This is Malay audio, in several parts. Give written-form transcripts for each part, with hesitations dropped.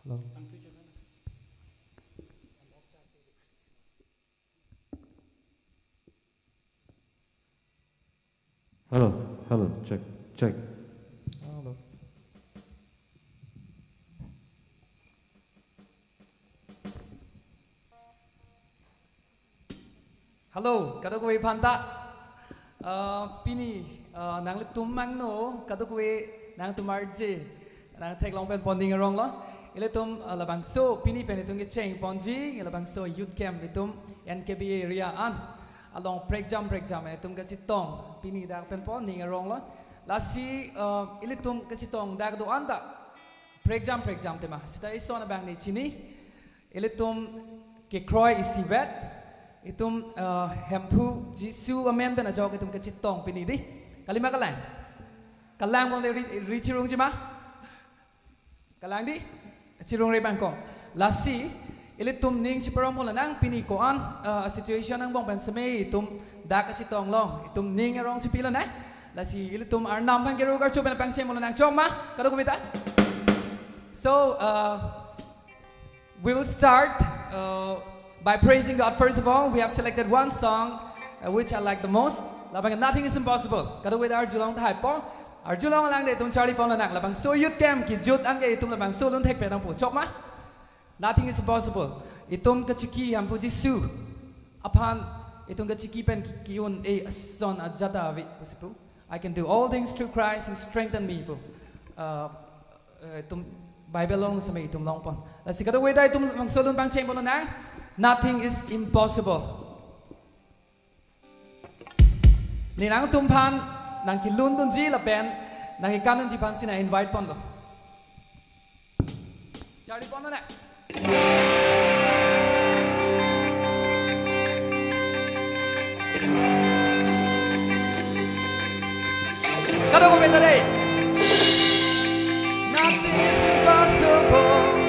Hello. Hello. Hello. Check. Check. Hello. Hello, kadok we panta. Pini nang tum mang no kadok we nang tumarje nang tek long pen ponding arong lo. Ile tum labang so pini pen itung ke cheng ponji labang so youth camp itum NKBA area an along break jam itum ke chitong pini dak pen ponding arong lo. Lasi ile tum ke chitong dak do anda break jam tema. Sita ison abang ni chini ile tum ke kroy isivet. Itum hempu jisu amen ben ajok itum kecitong pini di kalima kalang bang ri cirung cima kalang di cirung re bangkong lasi ilitum ning ciparong mo lanang pini ko an situation ang bong ben seme itum da kecitong long itum ning arong cipila na lasi ilitum arnam ban keru garchu ben pangche mo lanang chong ma kado kumita. So we will start by praising God. First of all, we have selected one song which I like the most. Labang nothing is impossible. Kado with our Julong thai po. Our Julong lang de tung Charlie pong lanak. Labang so youth camp ki jut ang itum labang so lun tek pedang po. Chok ma? Nothing is impossible. Itum kachiki hampu jisu. Upon itum kachiki pen kiun a son ajata vi posipu. I can do all things through Christ who strengthened me po. Itum Bible long sa may itum long pon. Lasi kado with itum labang so lun pang cheng pong lanak. Nothing is impossible. Ni nang tumpan nang kilun dun ji la pen nang ikanun ji pan sina invite pon do. Charlie pon na. Kado ko betare. Nothing is impossible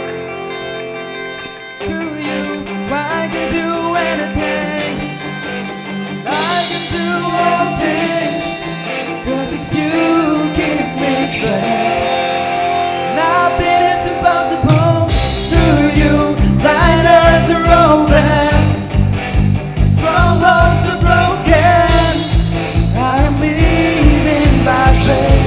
to you. I can do anything. I can do all things. 'Cause it's you keeps me straight. Nothing is impossible to you. Blind eyes are open. Strongholds are broken. I am living by faith.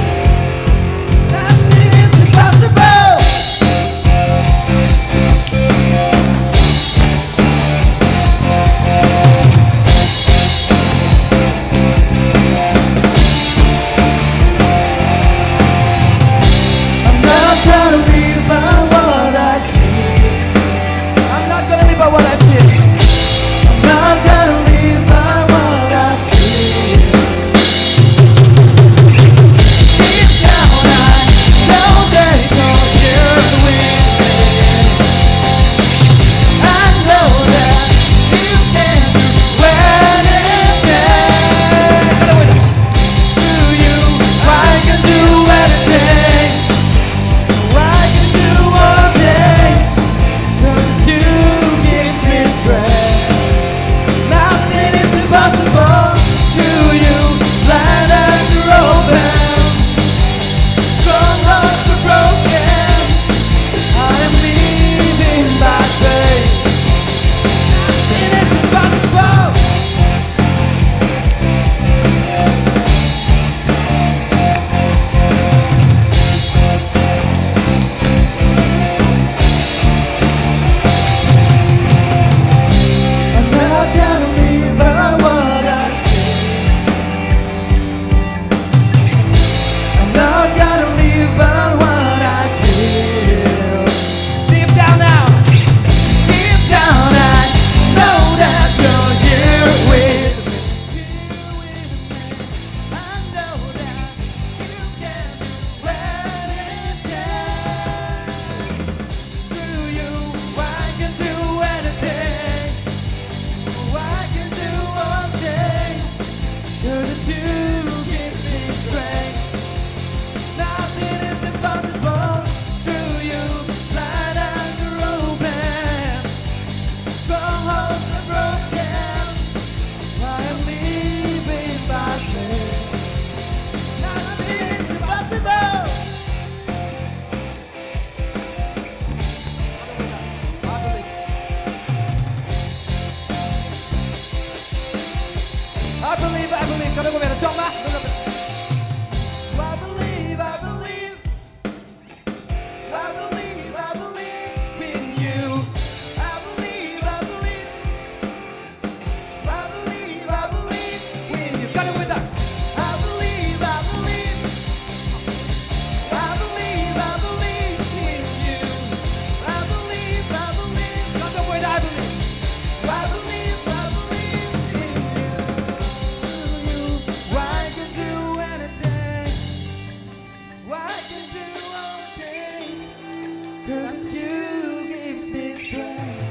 'cause you gives me strength.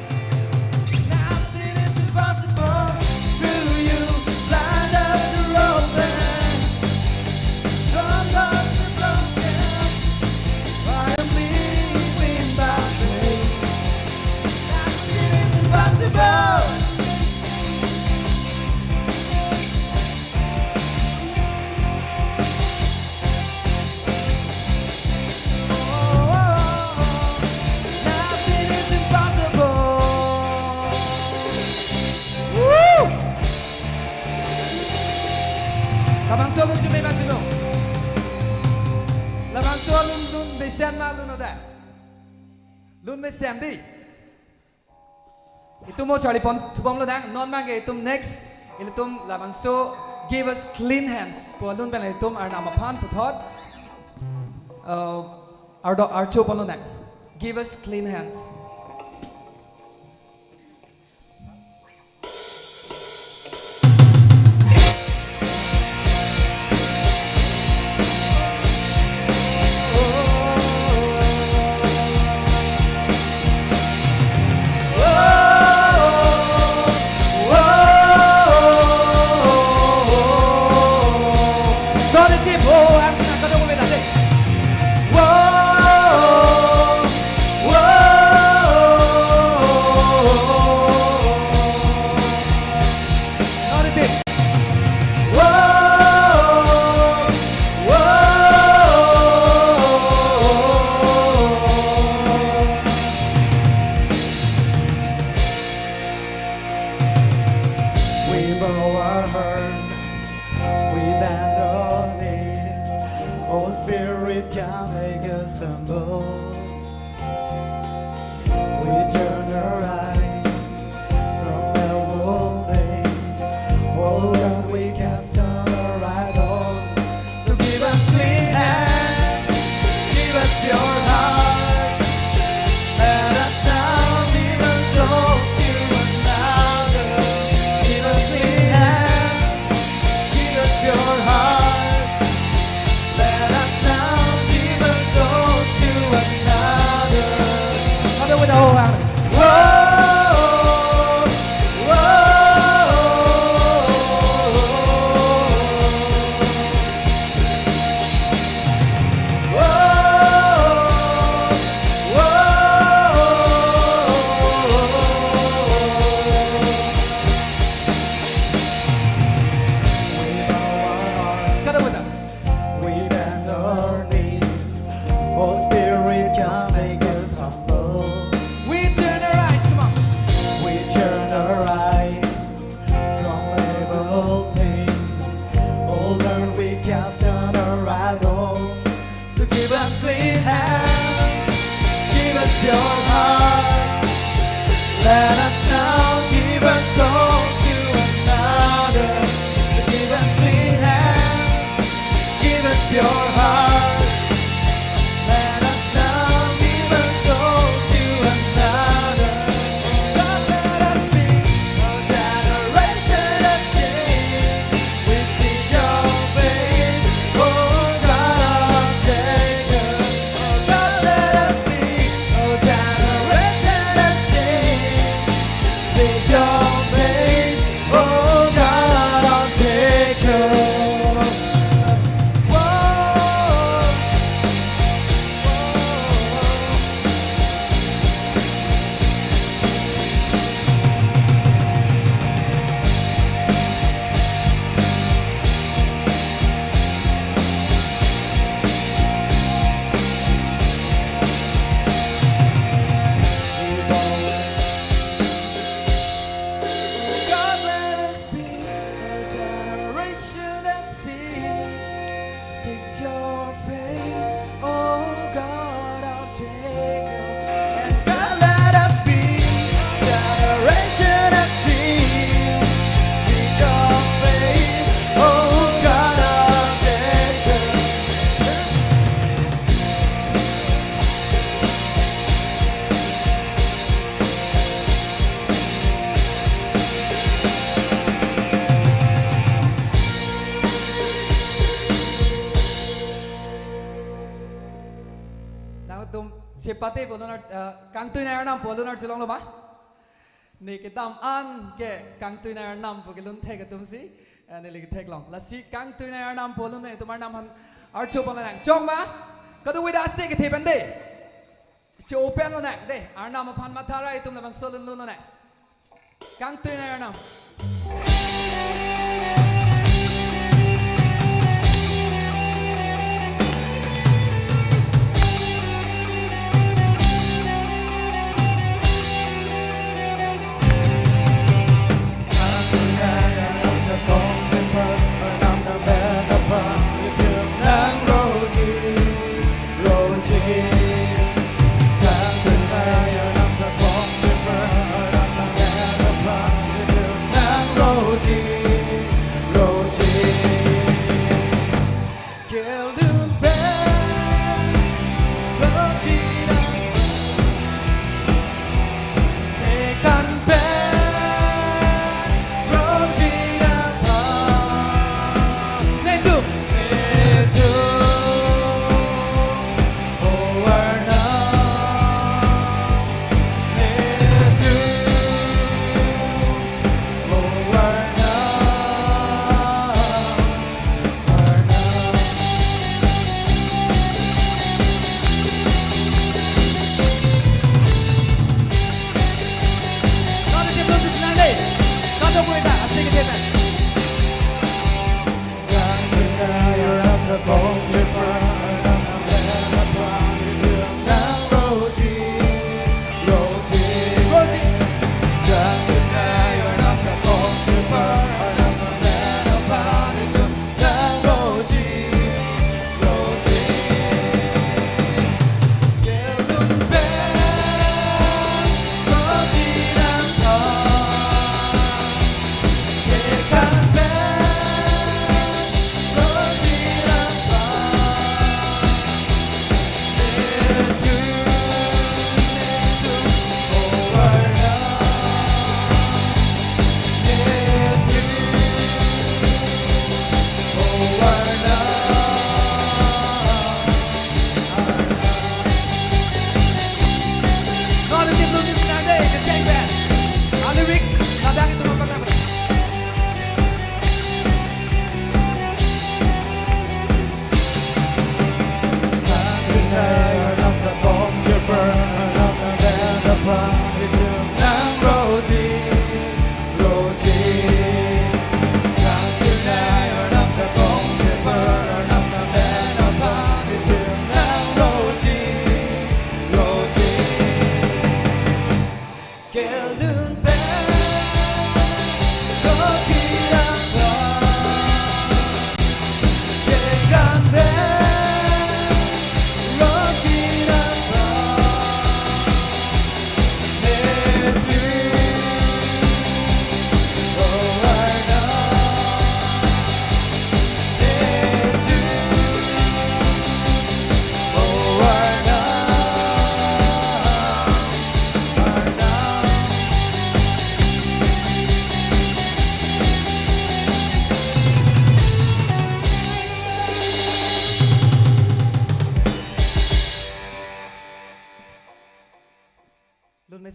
Nothing is impossible through you. Blind eyes are open, strong hearts are broken. I am living by faith. Nothing is impossible. Nothing is impossible. Woo! Labang so lun chumay man sino. Labang so lun besian ma lun oda. Lun besian di. Itu mo Charlie pon tupom lo dang non mang ke itum next itum labang so give us clean hands. Po lun pen itum ar namapan puthot. Our chop on that. Give us clean hands. We bow our hearts, we bend our knees. Oh, Spirit, can make us humble. We turn our eyes from evil things. Oh, God, we cast down our idols. So give us clean hands, give us your heart. Let us now give us souls to another. Give us clean hands, give us your heart. Let us now give us souls to another. Other with the whole hand. Whoa, we bend our knees. Oh, Spirit, can make us humble. We turn our eyes, come on. We turn our eyes from evil things. Oh, Lord, we cast down our idols. So give us clean hands, give us your heart. Let us now give us souls to another. So give us clean hands, give us your heart. Let us now give us souls to another. God, let us be a generation of change. We seek your face, oh God of Jacob. Oh God, let us be a generation nang tum chepate polunar kang tu na nam polunar chilong lo ba ni ke tam an ke kang tu na nam po ke lun thek tum si ni le ke thek long la si kang tu na nam polun ne tumar nam han ar chu pon nang chong ba ka du wida se ke the ban de chu open lo nang de ar nam phan ma thara tum la bang solun lu lo nang kang tu na nam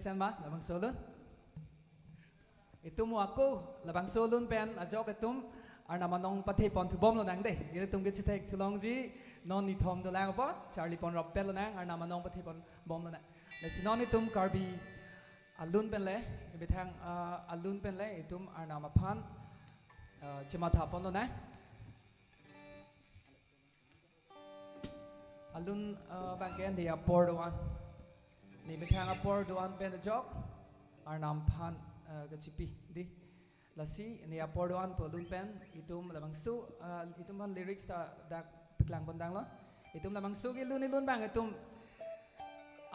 sen ma labang solun itu mu aku labang solun pen ajok itum arna manong pathe pon tu bom lo nang de ile tum ke chitek tulong ji non ni thom do lang apa charlie pon rop pel lo nang arna manong pathe pon bom lo nang le sinon itum karbi alun pen le be thang alun pen le itum arna ma phan chima tha pon lo nang alun bangken dia por do one ni be thang apor do an pen jok ar nam phan ka chipi di lasi ni apor do an polun pen itum lamang su itum han lyrics ta dak piklang bandang la itum lamang su gi lun bang itum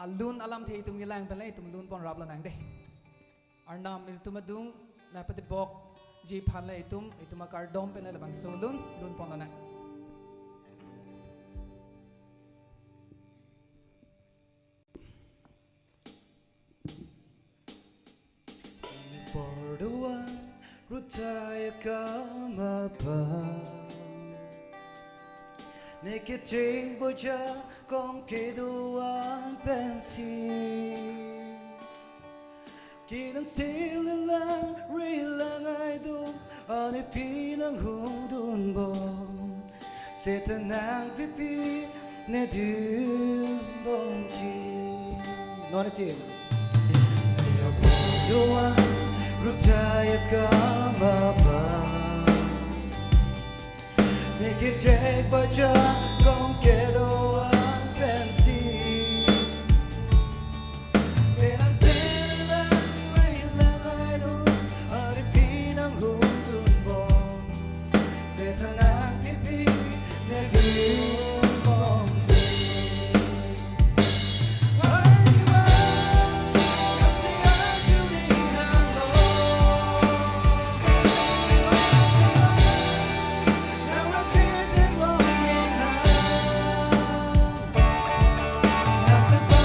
alun alam the itum gi lang pen le itum lun pon rap la nang de ar nam itum adung na pati bok ji phan le itum akar dom pen le lamang su lun pon la nang Porduan rutaya kamapa Nekete boja kong kedua Kinang silalang rilang ay doon Ani pinang hung bom Setanang pipi ne dun bom chi Nona tim Liyak mo doon Rutaya kama ba Nikip jek baca Kong kedo ang pensi Kinang silalang rilang ay doon Ani pinang hung bom Setanang pipi ne dun bom chi Ay ba Kasi ang tulingan mo Nang natitig mong inghan Natin ba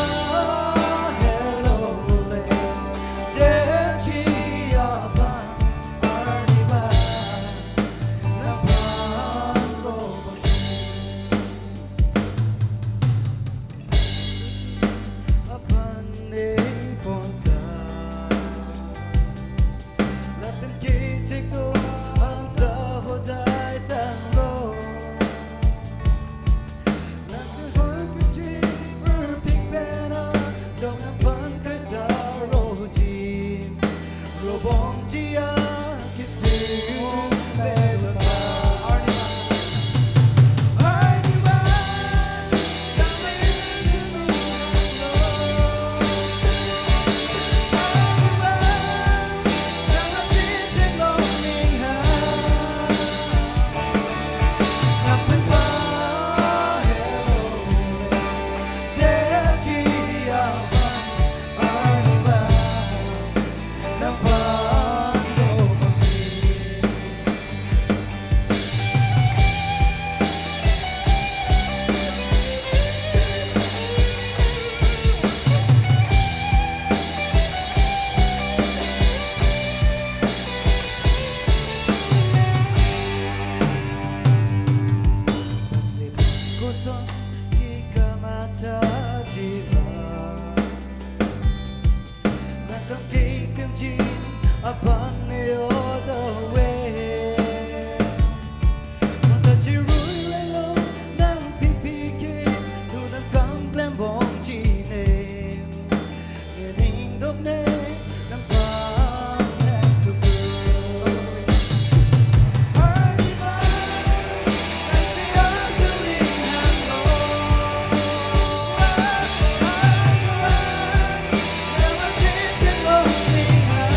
hello ulit Dejiyapan Ardiba Napanrobang Apan ipunta Lapin kitik to ang tahod ay tango Nagkahol kiti perfect pena Dong ng pangkadaro-ji Robong jiya kising meron pa Ay di ba Tama yun yung Kusong jika mata jiwa Nasang kikamjin Abang niyo the way Mata jiruy lalo Nang pipikit Tunang kamglambong jinin Nilingdop na Ng panghetuloy Ay di ba Kasi ang tulingan mo Nang natitig mong inghan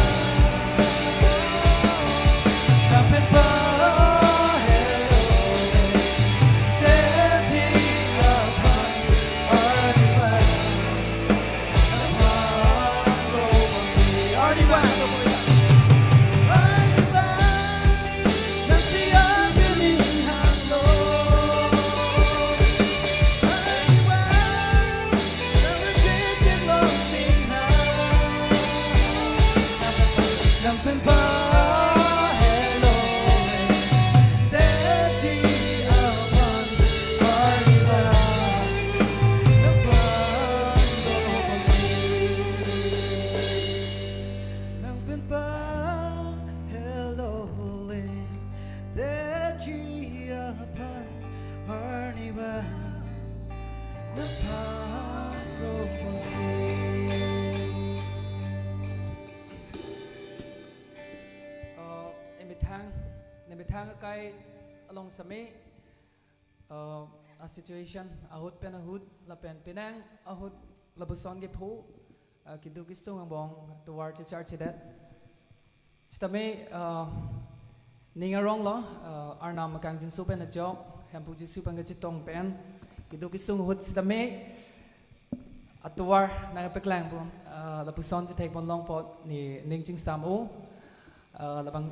Kapit ba hello Dejiyapan Ardiba Ardiba Ardiba Kasi ang tulingan mo Ardiba Nang natitig mong inghan Kapit ba hello Dejiyapan Ardiba Nang pinpa hello ulit Dejiyapan Ardiba Napanrobangในไปทางใกล้ลงสมัยa situation อาหุดเป็นอาหุดละเป็นเป็นนังอาหุดละบุษอนกิผู้กิดูกิสุงบองตัวที่ชาร์จเด็ดสตามีนิ่งร้องล้ออาร์นามกังจินซูเป็นจ็อบแฮมพูจิซูเป็นกจิตตงเป็นกิดูกิสุงหุดสตามีตัวนายไปแกล้งบองละบุษอนจะเทคบอลลองพอนี่นิ่งจิงสามอูละบาง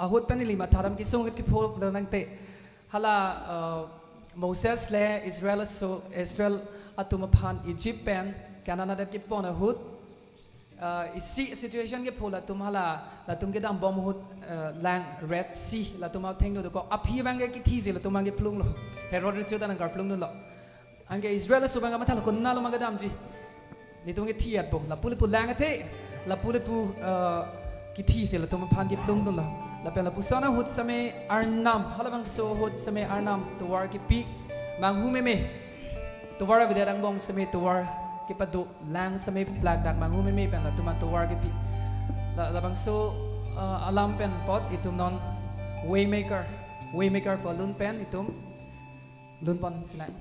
อาหุดเป็นลิมาทารัมกิสุงกิผู้เดินนั่งเตะฮัลโหลโมเสสและอิสราเอลอัตุมาพันอียิปต์เป็นการนั้นเด็กกิปอนอาหุดอีซี situation กิพูละตุมฮัลโหลตุมกิดามบอมหุดแรงเรดซีละตุมเอาเทงดูก็อภิบังเกกิทีสิละตุมังเกพลุงโลเฮโรดริชตันการพลุงนู่นโลอังเกอิสราเอลสุบังกามาทัลคนน่าลมังกดามจีนี่ตุมเกทีอัดบุละปุลิปุแรงกันเท lapu lepu kiti se la tum phan ki plung dun la la pe lapu sana hut same arnam halabang so hut same arnam tuwar ki pi mang hu me tuwar avide dang bong same tuwar ki padu lang same plak dak mang hu me pen la tuman tuwar ki pi la bang so alam pen pot itum non waymaker po lun pen itum lun pon silai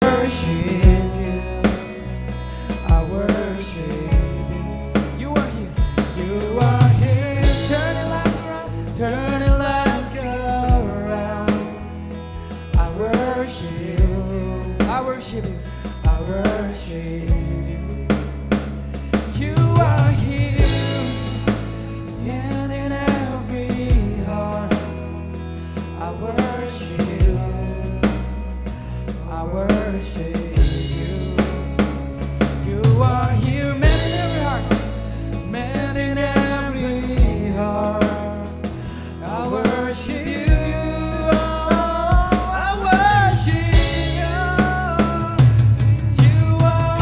worship you. I worship you. you are here You are here, turning lives around, turning lives around. I worship you. I worship you I worship you. You are here, and in every heart. I worship you. I worship you. You are here, man in every heart, man in every heart. I worship you. I worship you. You are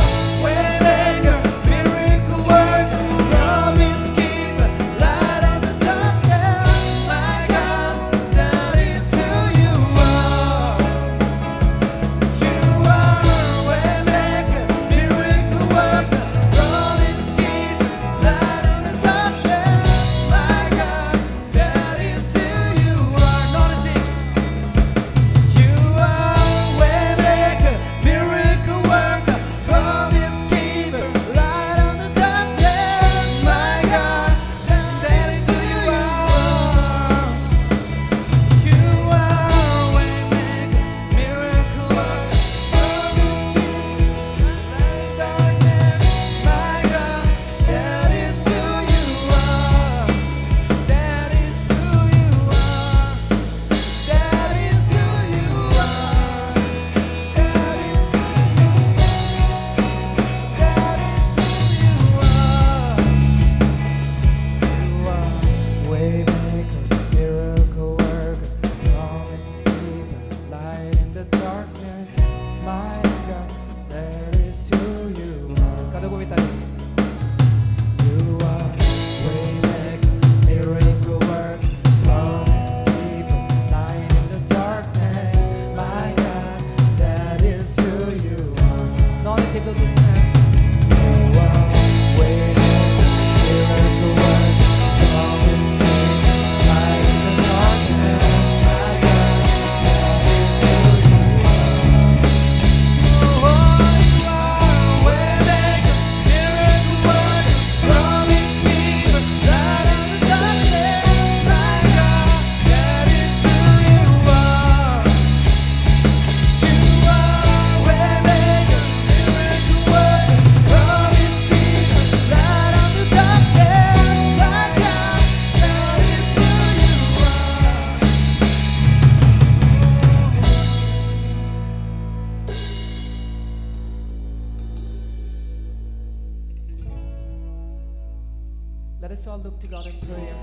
all look to God in prayer.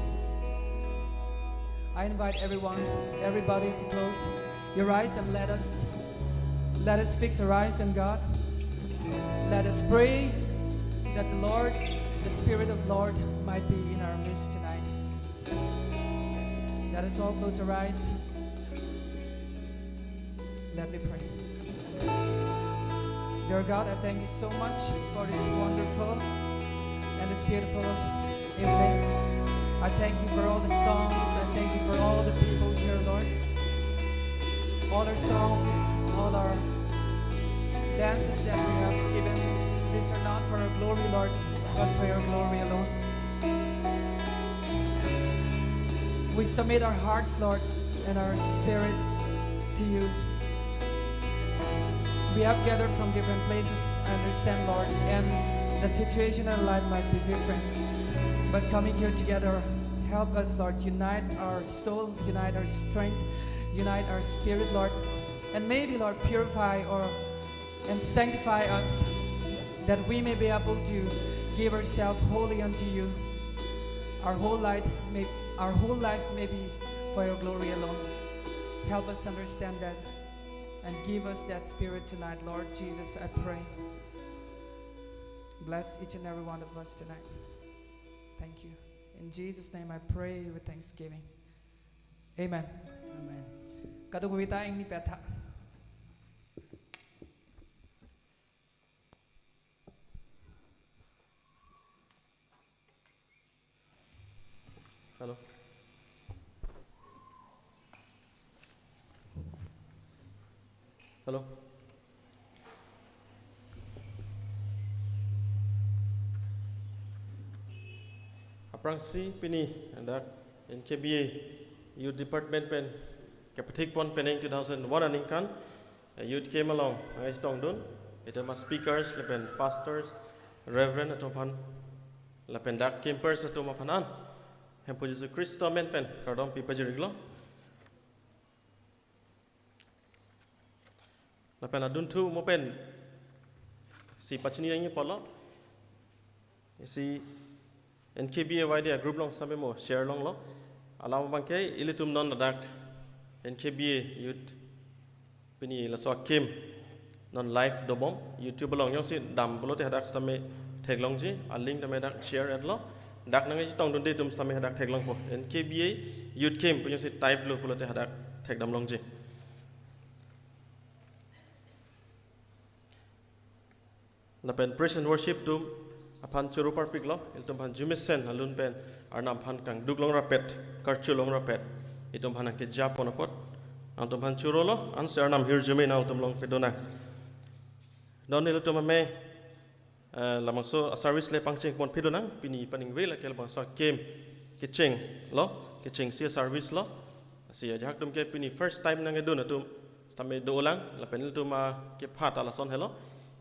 I invite everybody to close your eyes and let us fix our eyes on God. Let us pray that the Lord, the Spirit of Lord, might be in our midst tonight. Let us all close our eyes. Let me pray. Dear God, I thank you so much for this wonderful and this beautiful evening. I thank you for all the songs. I thank you for all the people here, Lord. All our songs, all our dances that we have given. These are not for our glory, Lord, but for your glory alone. We submit our hearts, Lord, and our spirit to you. We have gathered from different places, I understand, Lord, and the situation in our life might be different. But coming here together, help us, Lord, unite our soul, unite our strength, unite our spirit, Lord, and maybe, Lord, purify and sanctify us, that we may be able to give ourselves wholly unto you. Our whole life may be for your glory alone. Help us understand that and give us that spirit tonight, Lord Jesus, I pray. Bless each and every one of us tonight. Thank you. In Jesus' name I pray with thanksgiving. Amen. Amen. Kaduk wita ing ni petha. Hello. Hello. Aprangsi pini andak NKBA Youth Department pen kapatik pon pening 2001 aning kan youth came along ngai stong dun ita ma speakers lepen pastors reverend atopan lepen dak campers atoma panan hempo Jesu Kristo men pen kardom pi pajiriglo lepen adun tu mo pen si pachini ngi polo si NKBA idea group long sampai mo share long lo alam bangkai ilitum non dak NKBA youth pini la so kim non live dobom YouTube long yang si dam bolo te hadak sampai thek long ji a link tame dak share at lo dak nangai tong dun de tum sampai hadak thek long po NKBA Youth Camp punya si type lo bolo te hadak thek dam long ji la pen praise and worship tum apan churu parpik lo iltum pan jumisen halun pen arnam pan kang duk long rapet karchu long rapet itum pan ke japon apot antum pan churu lo answer arnam hir jume na utum long pedona don iltum me lamang so service le pangcheng pon pedona pini paning we la kel bang so kem kicheng lo kicheng sia service lo sia jak tum ke pini first time nang edun atum tame do lang la pen iltum ma ke phat ala son hello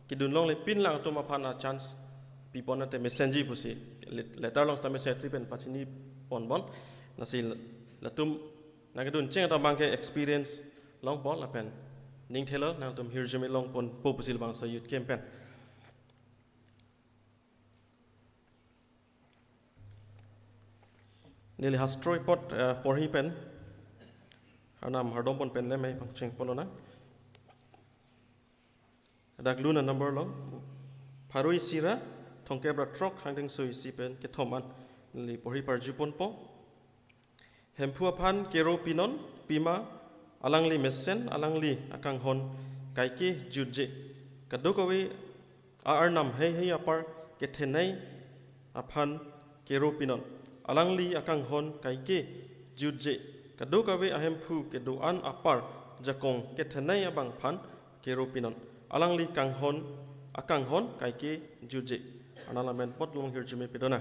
kidun long le pin lang atum pan a chance people na te messenger pusi letter long ta message tripen pachini pon bon nasi latum nagadun cheng ta bangke experience long bon la pen ning thelo nang tum hir jumi long pon po pusil bang so youth campaign nili hastroy pot por hi pen anam hardom pon pen le mai pang cheng polona dak luna number long pharoi sira thongke bra trok hangding soi sipen ke thoman li pori par jupon po hempu phan kero pinon pima alangli messen alangli akang hon kaike juje kadokawe arnam hei apar ke thenai aphan kero pinon alangli akang hon kaike juje kadokawe ahempu ke doan apar jakong ke thenai abang phan kero pinon alangli kang hon akang hon kaike juje anala men pot long hir jime pedona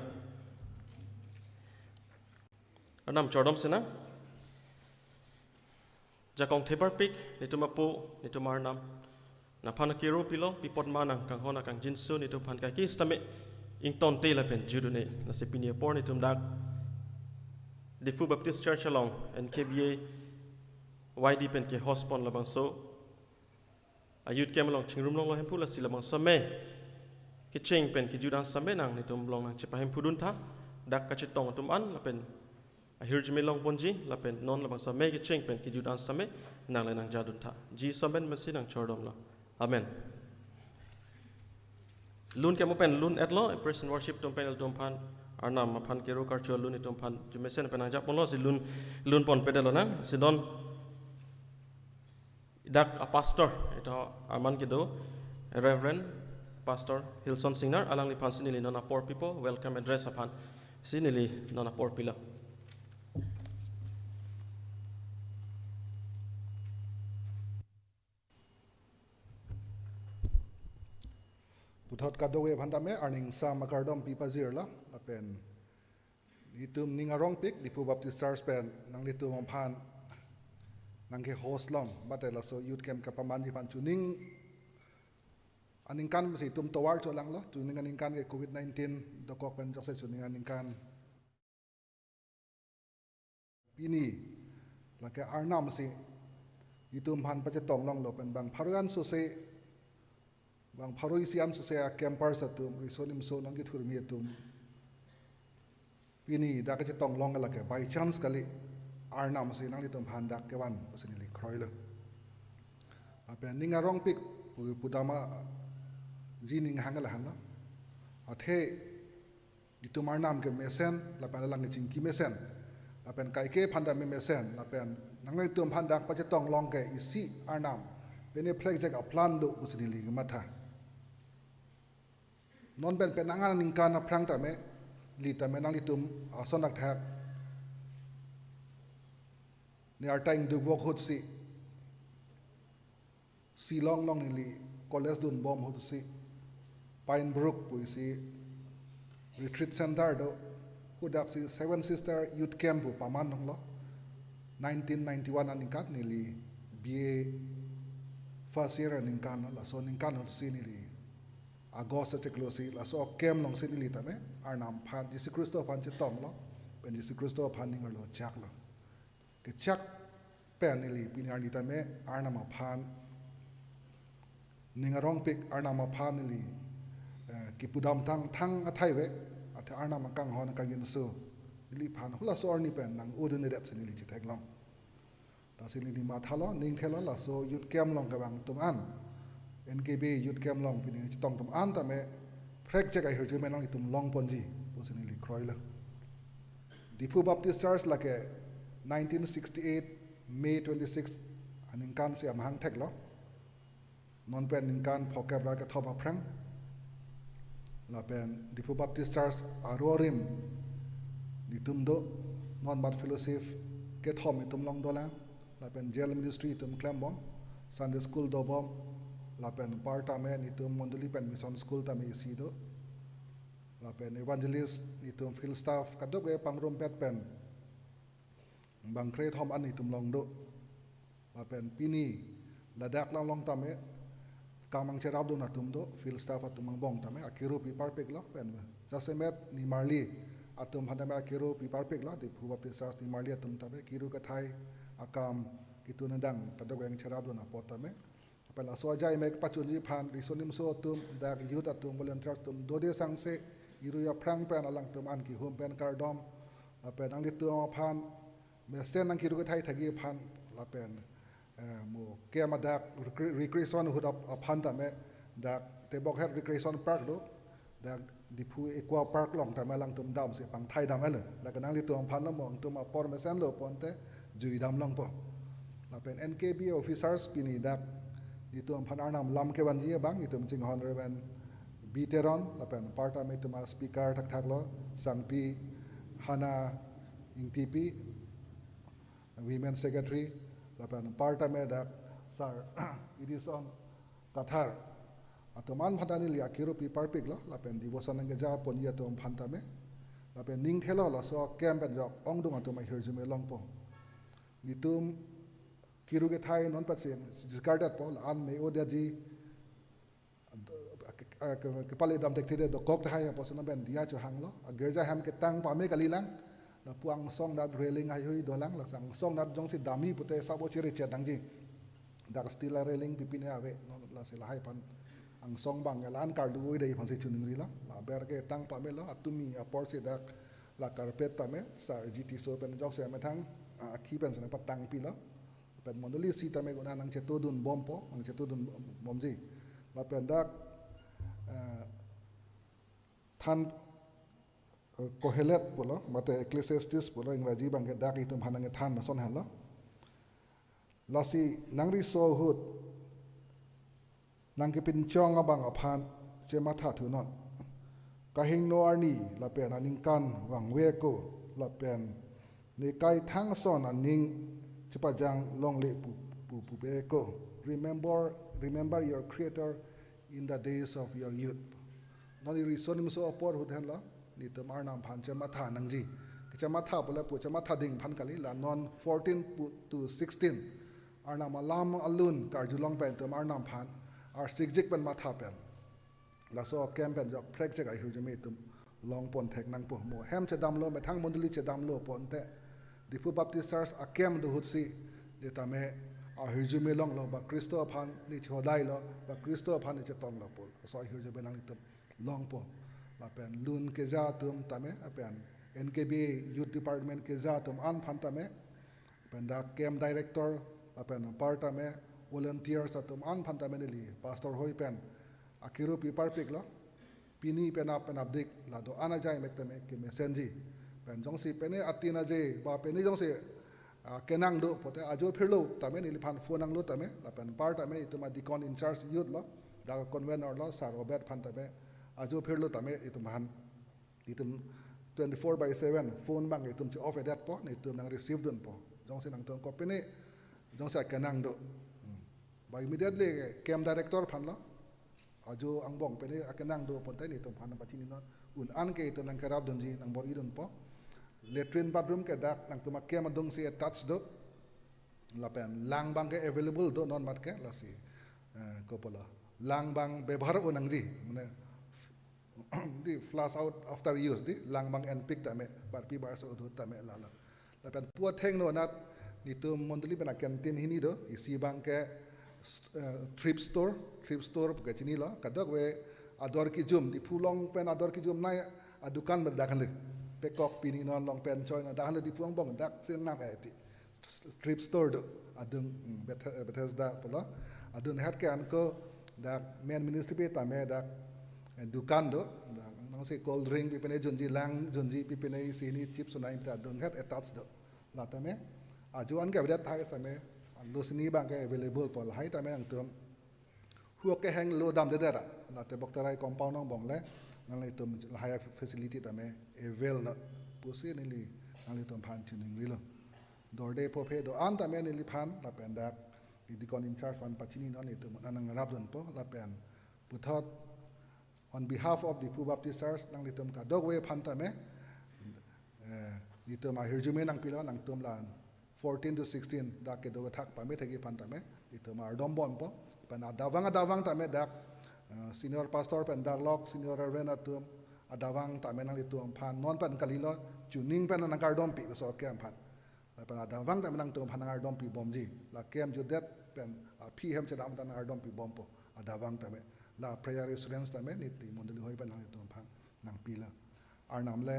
anam chordom sena jakong thebar pik nituma po nitumar nam na phana kero pilo pipot manang kang hona kang jinsu nitu phan ka ki stame ington te la pen judune na sepini por nitum dak Diphu Baptist Church along NKBA YD pen ke hospon labang so a youth camp along chingrum long lo hempu la silabang so me ki cheng pen ki judan sambe nang nitum long nang chepa hempu dun tha ดักกระชิตตองตุมอันละเป็นฮิร์จมิลองปนจีละเป็นนอนละบางสมัยกิเชงเป็นกิจูดันสมัยนางเลยนางจาดุนทาจีสมัยมันสินางชอดอมละอาเมนลุนแกมาเป็นลุนเอ็ดล้อ present worship ตุมเป็นตุมพันอาร์นามมาพันเกโรการชัวลุนตุมพันจุเมเซนเป็นนางจับปนล้อสิลุนปนเป็นเดลนังสิดอนดักa pastor itu aman gitu Reverend Pastor Hilson Singer alang lipan sinili nona poor people welcome address apan sinili nona poor pila Puthot kadowe bhandame earning sam makardom pipa zir la apen litum ningarong pik Diphu Baptist Church pen nang litum phan nang ke host long batela so youth camp kapaman ji pan tuning aning kan si tum towar cho lang lo tuning aning kan ke covid-19 dokok pen jok se tuning aning kan pini la ke arnam si itum phan pa che tong long lo pen bang pharuan so se bang pharoi siam so se camper sa tum risonim so nang ki thur mi tum pini da ke che tong long la ke by chance kali arnam si nang litum phan dak ke wan pasinili khroilo apen ninga rong pik pudama jining hangala hanga athe ditum arnam ke mesen la pan lang ching ki mesen apen kai ke phanda me mesen apen nang litum phan dak pa che tong long ke isi arnam pene plek jak plan do pasinili matha non ben penangan ningkan na prang ta me li ta me nang litum asonak thak ni artain du wok hot si long long ni college dun bom hot si Pine Brook pu si retreat center do hudak si Seven Sister Youth Camp pu paman nong lo 1991 aninkat ni li BA first year aninkan la so aninkan hot si ni li August sa cheklosi la so camp long si ni li ta me arnam phan Jesus Christo phan che tong lo ben Jesus Christo phan ning lo chak lo ke chak pen ili pinar li tame arnama phan ningarong pik arnama phan ili ki pudam thang athai we atha arnama kang hon kang yin su ili phan hula so ni pen nang udun ni dat sin ili chithek long ta sin li ma thalo ning thelo la so youth camp long ka bang tum an NKBA Youth Camp long pin ni tong tum an ta me prek che kai hir ju me long tum long ponji posin ili kroila Diphu Baptist Church la ke 1968 May 26 aninkan si amhang thek lo non pen ninkan phokep ra ka thoma phrang la pen Diphu Baptist Church arorim ditum do non mat fellowship ke thom itum long dola la pen jail ministry tum klem bom Sunday school do bom la pen parta me itum monduli pen mission school ta me si do la pen evangelist itum field staff kadok e pangrom pet pen bang kre thom an itum long do la pen pini ladak lang long tame kamang cherab do na tum do field staff atum mang bong tame akiru pi parpek lo pen jasemet ni marli atum hadame akiru pi parpek lo Diphu Baptist Church ni marli atum tame kiru ka thai akam kitunadang kadok yang cherab do na pot tame pen aso jai mek pachunji phan risonim so tum dak youth atum volunteer tum dode sangse iru ya prang pen alang tum an ki home pen kardom pen ang litu phan mesen nang kiru thai thagi phan la pen mo kema dak recreation hud up phan ta me dak tebok head recreation park do dak Diphu Aqua Park long ta me lang tum dam se pang thai dam ele la kanang li tum phan la mong tum apor mesen lo ponte jui dam long po la pen NKBA officers pini dak ditum phan arnam lam ke ban ji bang itum ching hon reven veteran la pen parta me tum speaker thak thak lo sangpi hana ingtipi women secretary lapan parta me dak sar it is on kathar atoman phatani li akiru pi parpik lo lapen devotion nge ja pon ya tom phanta me lapen ning thelo la so camp and jok ong dung atom hirjume longpo nitum kiru ge thai non patsen discarded po an me odaji ke pale dam tek thide do kok thai po sona ben dia chu hanglo gerja ham ke tang pa me kalilang la puang song dat railing ai hui dolang la sang song dat jong si dami pute sabo chiri che dangji dak stila railing pipine ave no la se la hai pan ang song bang elan kar du dei phan se chuning ri la ber ke tang pa me lo atumi apor se dak la carpet tame sa GT so pen jok se matang aki pen sana patang pilo pen mondoli si tame guna nang cetudun bompo nang cetudun bomji la pen dak than kohelet polo mate ecclesiastes polo ingraji bangke dak itum hanange than na son halo lasi nangri so hut nang ke pinchong abang aphan che matha thunon kahing no arni la pen aning kan wangwe ko la pen ni kai thang son aning chipajang long le pu be ko remember your creator in the days of your youth nani risonim so apor hudhan la ni tomar nam phan che matha nangji che matha pula pu che matha ding phan kali la non 14 to 16 arna malam alun karjulong pen tomar nam phan ar sigjik pen matha pen la so campaign jok prek che ai hujumi tum long pon thek nang po mo hem che dam lo me thang monduli che dam lo pon te Diphu Baptist Church akem du hutsi de tame a hujumi long lo ba Kristo phan ni chodai lo ba Kristo phan ni che tong lo pol so ai hujumi nang tum long po la pen lun ke za tum tame apen NKBA Youth Department ke za tum an phan tame pen da camp director apen part tame volunteers atum an phan tame ni pastor hoi pen akiru pipar piklo pini penap dik la do ana jai mek tame ke mesenji pen jong si pene atina je ba pene jong si kenang do pote ajo phirlo tame ni phan phone ang lo tame la pen part tame ituma deacon in charge youth lo da convener lo sar robert phan tame ajo phirlo tame itum han itum 24/7 phone bang itum che off that po ni itum nang receive dun po jong si nang ton ko pene jong sa kenang do ba immediately camp director phan lo ajo angbong pene akenang do pontai ni tom phana pachini non un an ke to nang karab donji nang bor idon po latrine bathroom ke dak nang tuma ke madong si attached do la pen lang bang ke available do non mat ke la si ko pola lang bang bebhar o nang ji mane di flush out after use di lang bang and pick tame bar pi bar so do tame la pen pu theng no nat ni tum mondli bena canteen hini do isi bang ke thrift store ke chini lo kadok we ador ki jum di phulong pen ador ki jum nai adukan ber dakan le pekok pini non long pen choi na dakan le di phuang bong dak sing nam eti thrift store do adung Bethesda polo adun hat ke an ko dak main ministry pe ta me dak dukan do nang se cold drink pi pene junji lang junji pi pene sini chips sunai ta adun hat attached do la ta me ajuan ke bidat thai sa me lo sini bang ke available pol hai ta me ang tum huok ke hang lo dam de dera la te bok tarai compound nang bong le nang le tum high facility ta me avail na pusi ni li nang le tum phan chuning ri lo dorde po phe do an ta me ni li phan la pen dak dikon in charge pan pachini no ni tum nang rap don po la pen puthot on behalf of the Diphu Baptist Church nang le tum ka dog we phan ta me ni tum a hirjume nang pilo nang tum lan 14 to 16 dak ke do thak pa me thegi pan ta me itu mar dom bon po pan adawang ta me dak senior pastor pen dak lok senior reverend atum adawang ta me nang litum phan non pan kalilo tuning pen nang kardom pi so kem phan pan adawang ta me nang tum phan nang kardom pi bomji la kem ju det pen phi hem che dam ta nang kardom pi bom po adawang ta me la prayer students ta me ni ti mondli hoi pan nang litum phan nang pi la arnam le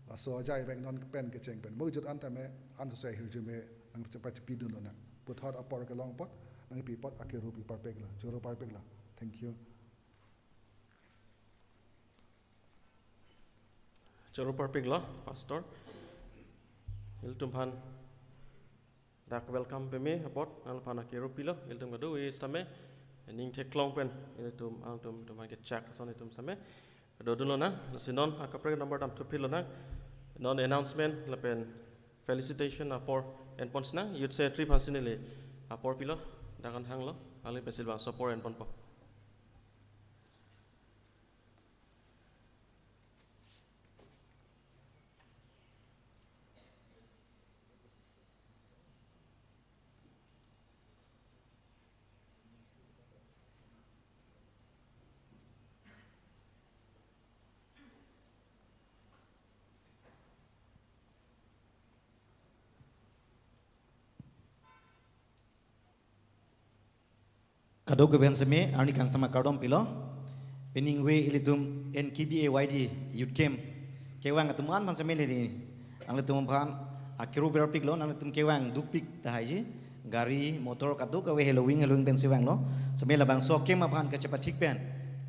la so jai beng non pen ke cheng pen mo jut an ta me an so sai hirjume nang chapa pi dun na put hot apor ke long pot nang pi pot akiru pi perfect la choro perfect la thank you choro perfect la pastor iltum phan dak welcome pe me apot al phan akiru pi lo iltum ga do is tame ning thek long pen iltum ang tum get check son iltum same do dulo na sinon akapre number dam to pilo na non announcement la pen felicitation apor en pons na you'd say trip hansinile apor pilo dakan hang lo ali pesil bang support en pon po Kadok ke seme arni kang sama kardom pilo peningwe ilitum NKBA Youth Camp kewang atuman pan sambil ini ang letum pan akiru berpik lo ang letum kewang dupik tahaji gari motor kadu kawe Halloween pen siwang lo sambil labang so kem pan kecepat tik pen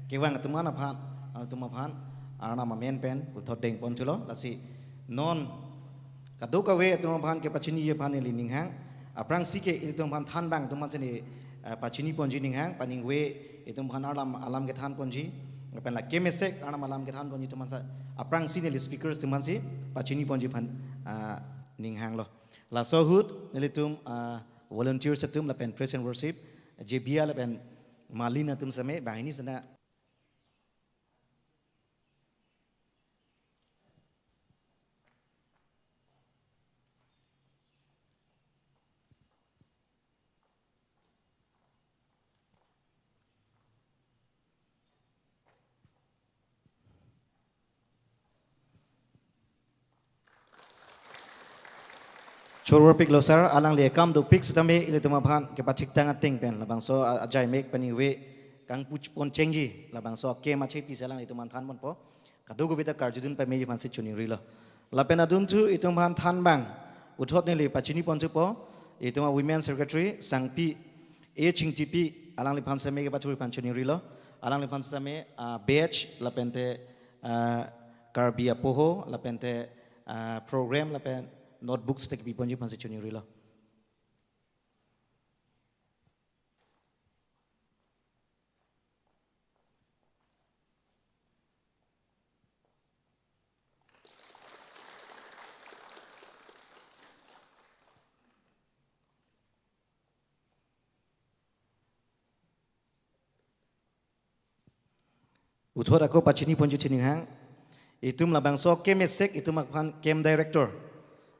kewang atuman pan ang letum pan arna mamen pen uthot deng pon tulo lasi non kadu kawe atuman pan ke pachini ye pan li ning hang aprang sike itum pan than bang tuman sini pachini pon ji ning hang paning we itum pan alam ke than pon ji pen la kemesek arna malam ke than pon ji tuman sa aprang sini li speakers tuman si pachini pon ji pan ning hang lo la so hut nilitum volunteers tum la pen praise and worship jbia la pen malina tum same bahini sana Chorwar pik losar alang le kam do pik sitame ile tuma phan ke pachik tang ating pen labang so ajai mek pani we kang puch pon chengji labang so ke ma che pi salang itu man than mon po kadu go bita karjudun pa meji phan sit chuni rilo lapen adun tu itu man than bang uthot ne le pachini pon tu po itu ma women secretary sangpi e chingti pi alang le phan same ke pachuri phan chuni rilo alang le phan same batch lapente karbia poho lapente program lapen notebooks tak bi ponji panse chuni rila uthor ako pachini ponji chini hang itum labang so kemesek itum akhan kem director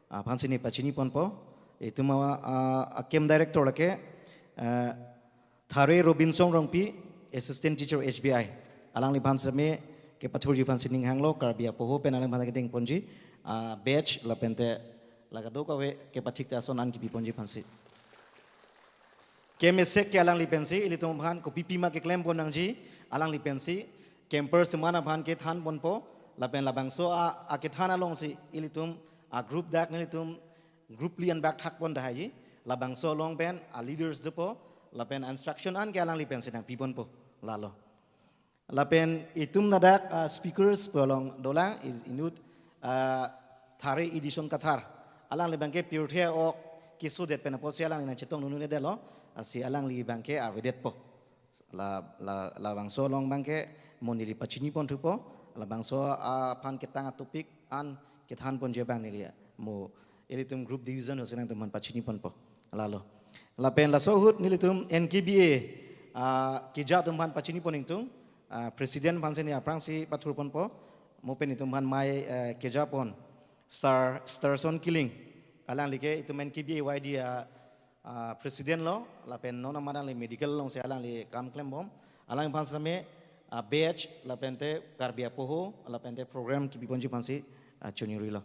pan sini pachini pon po itu mawa kem director lake thare robinson rongpi assistant teacher HBI alang li pan same ke pathuri pan sini hanglo karbia poho pen alang pan keteng ponji batch la pente la ka do ka we ke pathik ta son an ki ponji pan si kemesek ke alang li pensi ili tom pan ko pipi ma ke klem pon nangji alang li pensi campers mana pan ke than pon po la pen la bangso a ke thana long si ili tom a group dak ni tum group lian bak thak pon dahaji labang so long pen a leaders depo lapen instruction an ke alang li pen sedang pipon po lalo lapen itum nadak speakers polong dolang inut thare edition kathar alang li bangke pure the o kisu det pen po si alang ni chetong nunu ne delo si alang li bangke a vedet po la bang so long bangke monili pachini pon thu po labang so pan ketang topik an kethan pon jebang ni lia mo elitum group division hosenang teman pachini pon po lalo lapen la sohut nilitum NKBA kija tumhan pachini pon ingtung presiden panseni aprang si pathur pon po mo pen itumhan mai kija pon starson killing alang like itum NKBA YD presiden lo lapen nona madang le medical long se alang le kam klem bom alang pansame batch lapente karbia poho lapente program ki biponji pansi chuni rilo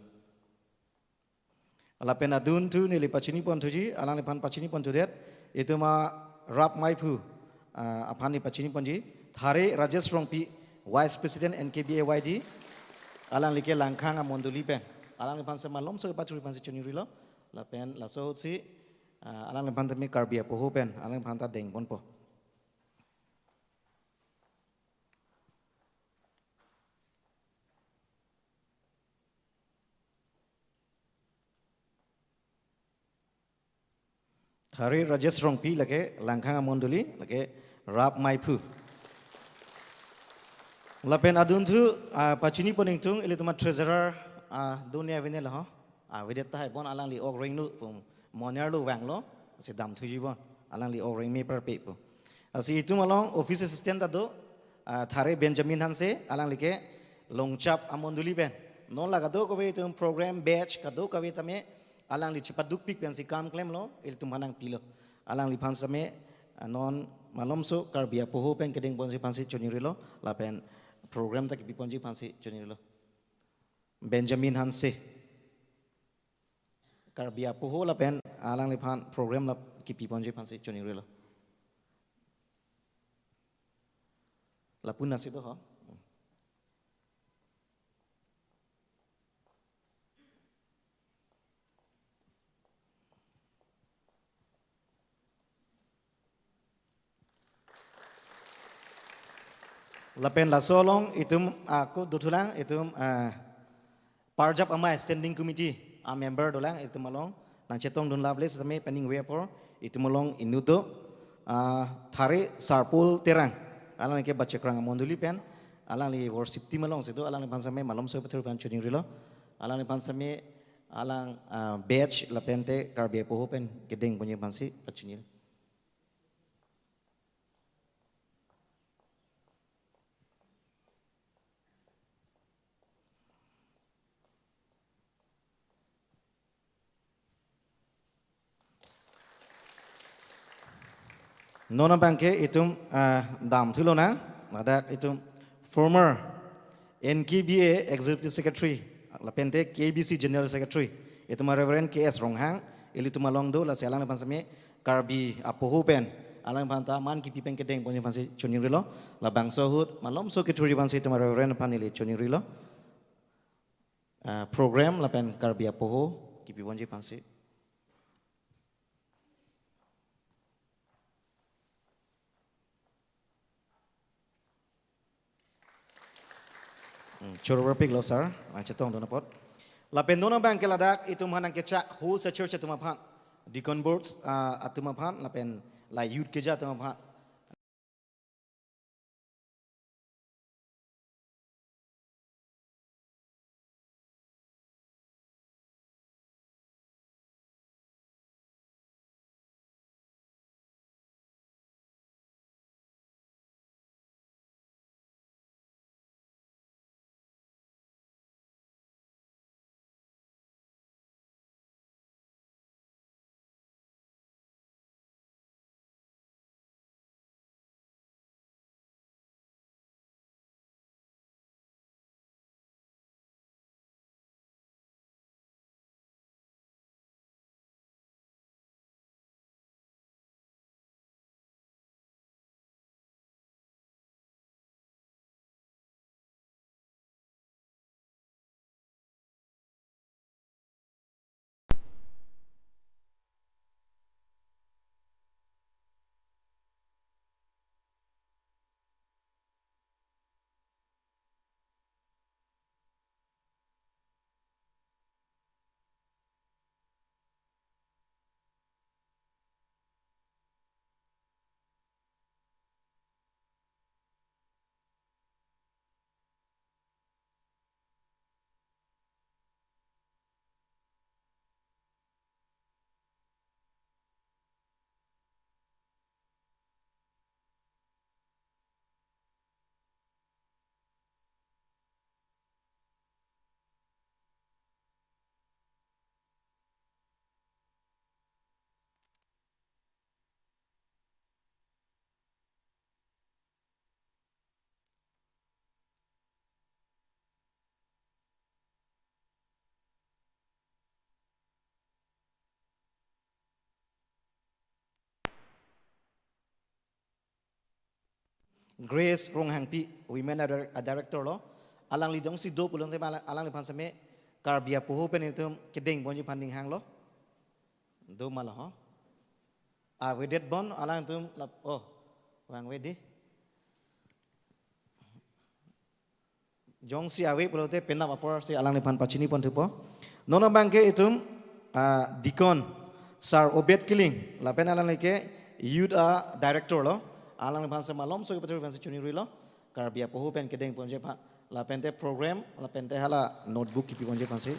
alapen adun tu nili pachini pon tuji alang le pan pachini pon tudet itu ma rap mai phu apani pachini ponji thare rajesh rongpi vice president NKBA YD alang like langkhang amonduli pen alang le pan sama lom so pachuri pan si chuni rilo lapen la so si alang le pan temi karbia poho pen alang le pan ta deng pon po Hari Rajesh Rongpi lage langkang amonduli lage rap maipu. Lapen adun tu pachini poning tung ili tuma treasurer dunia vine lah ha. Videt tai bon alang li ok ring lu pum monier lu wang lo si dam thuji bon alang li ok ring me per pe pu. Asi itu malong office assistant ado thare Benjamin Hanse alang like longchap amonduli ben. Non laga do ko ve tum program batch kado ka ve tame alang li cepat duk pik pensi kam claim lo il tum hanang pilo alang li pan same non malom so karbia poho pen kedeng ponsi pansi choniri lo la pen program tak pi ponji pansi choniri lo Benjamin Hanse karbia poho la pen alang li pan program la ki pi ponji pansi choniri lo la pun nasi do ha Lapen la solong itum aku dutulang itum parjap amai standing committee a member dolang itum malong nang cetong dun lables tame pending wepor itum malong inuto thare sarpul terang alang ke baca kerang monduli pen alang li worship team malong situ alang li pansame malom so betul pan chuning rilo alang li pansame alang batch lapente karbe poho pen gedeng punya pansi pachinil. Nona bangke itum dam thulo na ada itum former NKBA Executive Secretary lapente KBC General Secretary itum Reverend KS Ronghang ili tumalong do la selang lepan same karbi apoho pen alang panta man ki pipen kedeng ponye pansi chuning rilo la bangso hut malom so keturi pansi itum Reverend panili chuning rilo program lapen karbi apoho ki piponje pansi. Choro rapik lo sir, cetong dona pot. Lapen dona bang keladak itu manang kecak who sa church atuma phan. Deacon boards atuma phan lapen la youth keja atuma phan. Grace Ronghang pi women director lo alang lidong si do pulong te alang lipan same karbia poho pen itu kedeng bonji panding hang lo do malah ho wedet bon alang tum oh wang wedi jong si awe pulong te penna vapor si alang lipan pachini pon tupo nona bangke itu dikon sar obet killing lapen alang leke youth director lo alang lipan semalom so betul betul cuni rilo karbia poho pen kedeng ponje pa la pente program la pente hala notebook ki ponje pansi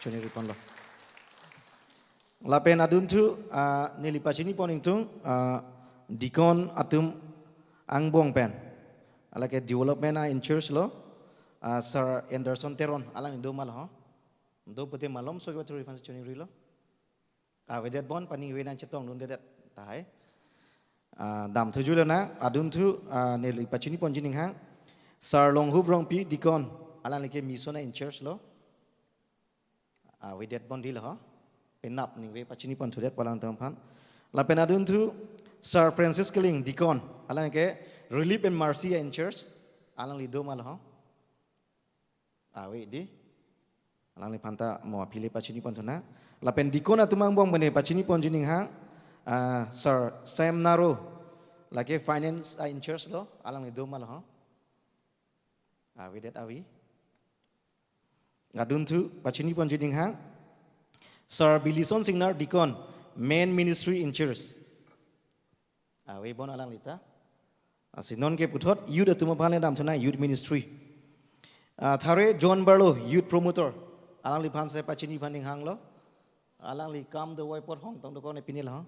cuni ripon lo la pen adun tu nili pachini poning tung dikon atum angbong pen ala ke development in church lo sir Anderson Teron alang do mal ho do pute malom so betul pansi cuni rilo wedet bon pani wenan cetong dun dedet tai dam tujuh lena adun tu neli pachini ponjining hang sar long hub rong pi dikon alang leke misona in church lo we det bondi lo penap ning we pachini pon thudet palang tampan la penadun tu sir Francis Killing dikon alang leke relief and mercy in church alang li do mal ho we di alang li panta mo pile pachini pon thuna la pen dikon atumang bong bene pachini ponjining hang Sir Sam Naro lagi finance in church lo alang do mal ho Awi awi. Adun tu pachini pon jiding hang. Sir Bilison Singnar Dikon, main ministry in church. Awi bon alang lita. Asinon ke putot youth atuma phale dam chana youth ministry. Thare John Barlow youth promoter. Alang li phan se pachini phaning hang lo. Alang li kam the white pot hong tong ko ne pinil ha.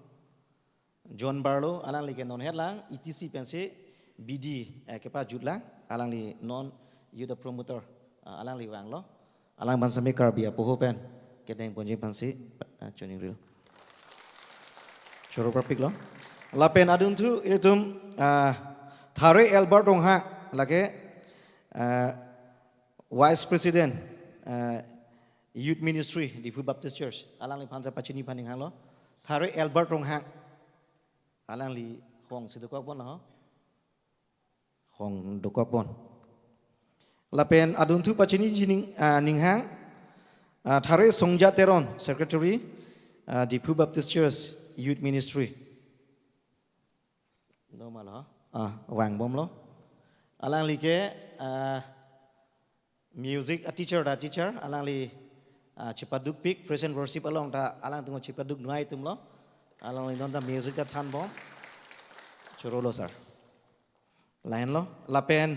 John Barlow alang li ke non het lang etc pense BD ke pa jut lang alang li non youth promoter alang li wang lo. Alang ban same kar bia poho pen ke deng ponje pansi choning real. Choro propik lo. La pen adun tu itum Thare Albert Rong ha lage Vice President Youth Ministry Diphu Baptist Church alang li phansa pachini phaning hang lo Thare Albert Rong ha alang li hong sidukok bon ho hong dokok bon lapen adun tu pachini jining ning hang Thare Songja Teron Secretary Diphu Baptist Church Youth Ministry no mal ho wang bom lo alang li ke music a teacher alang li chipaduk pick present worship along ta alang tungo chipaduk nuai tum lo alang li non ta music ta than bom choro lo sir lain lo lapen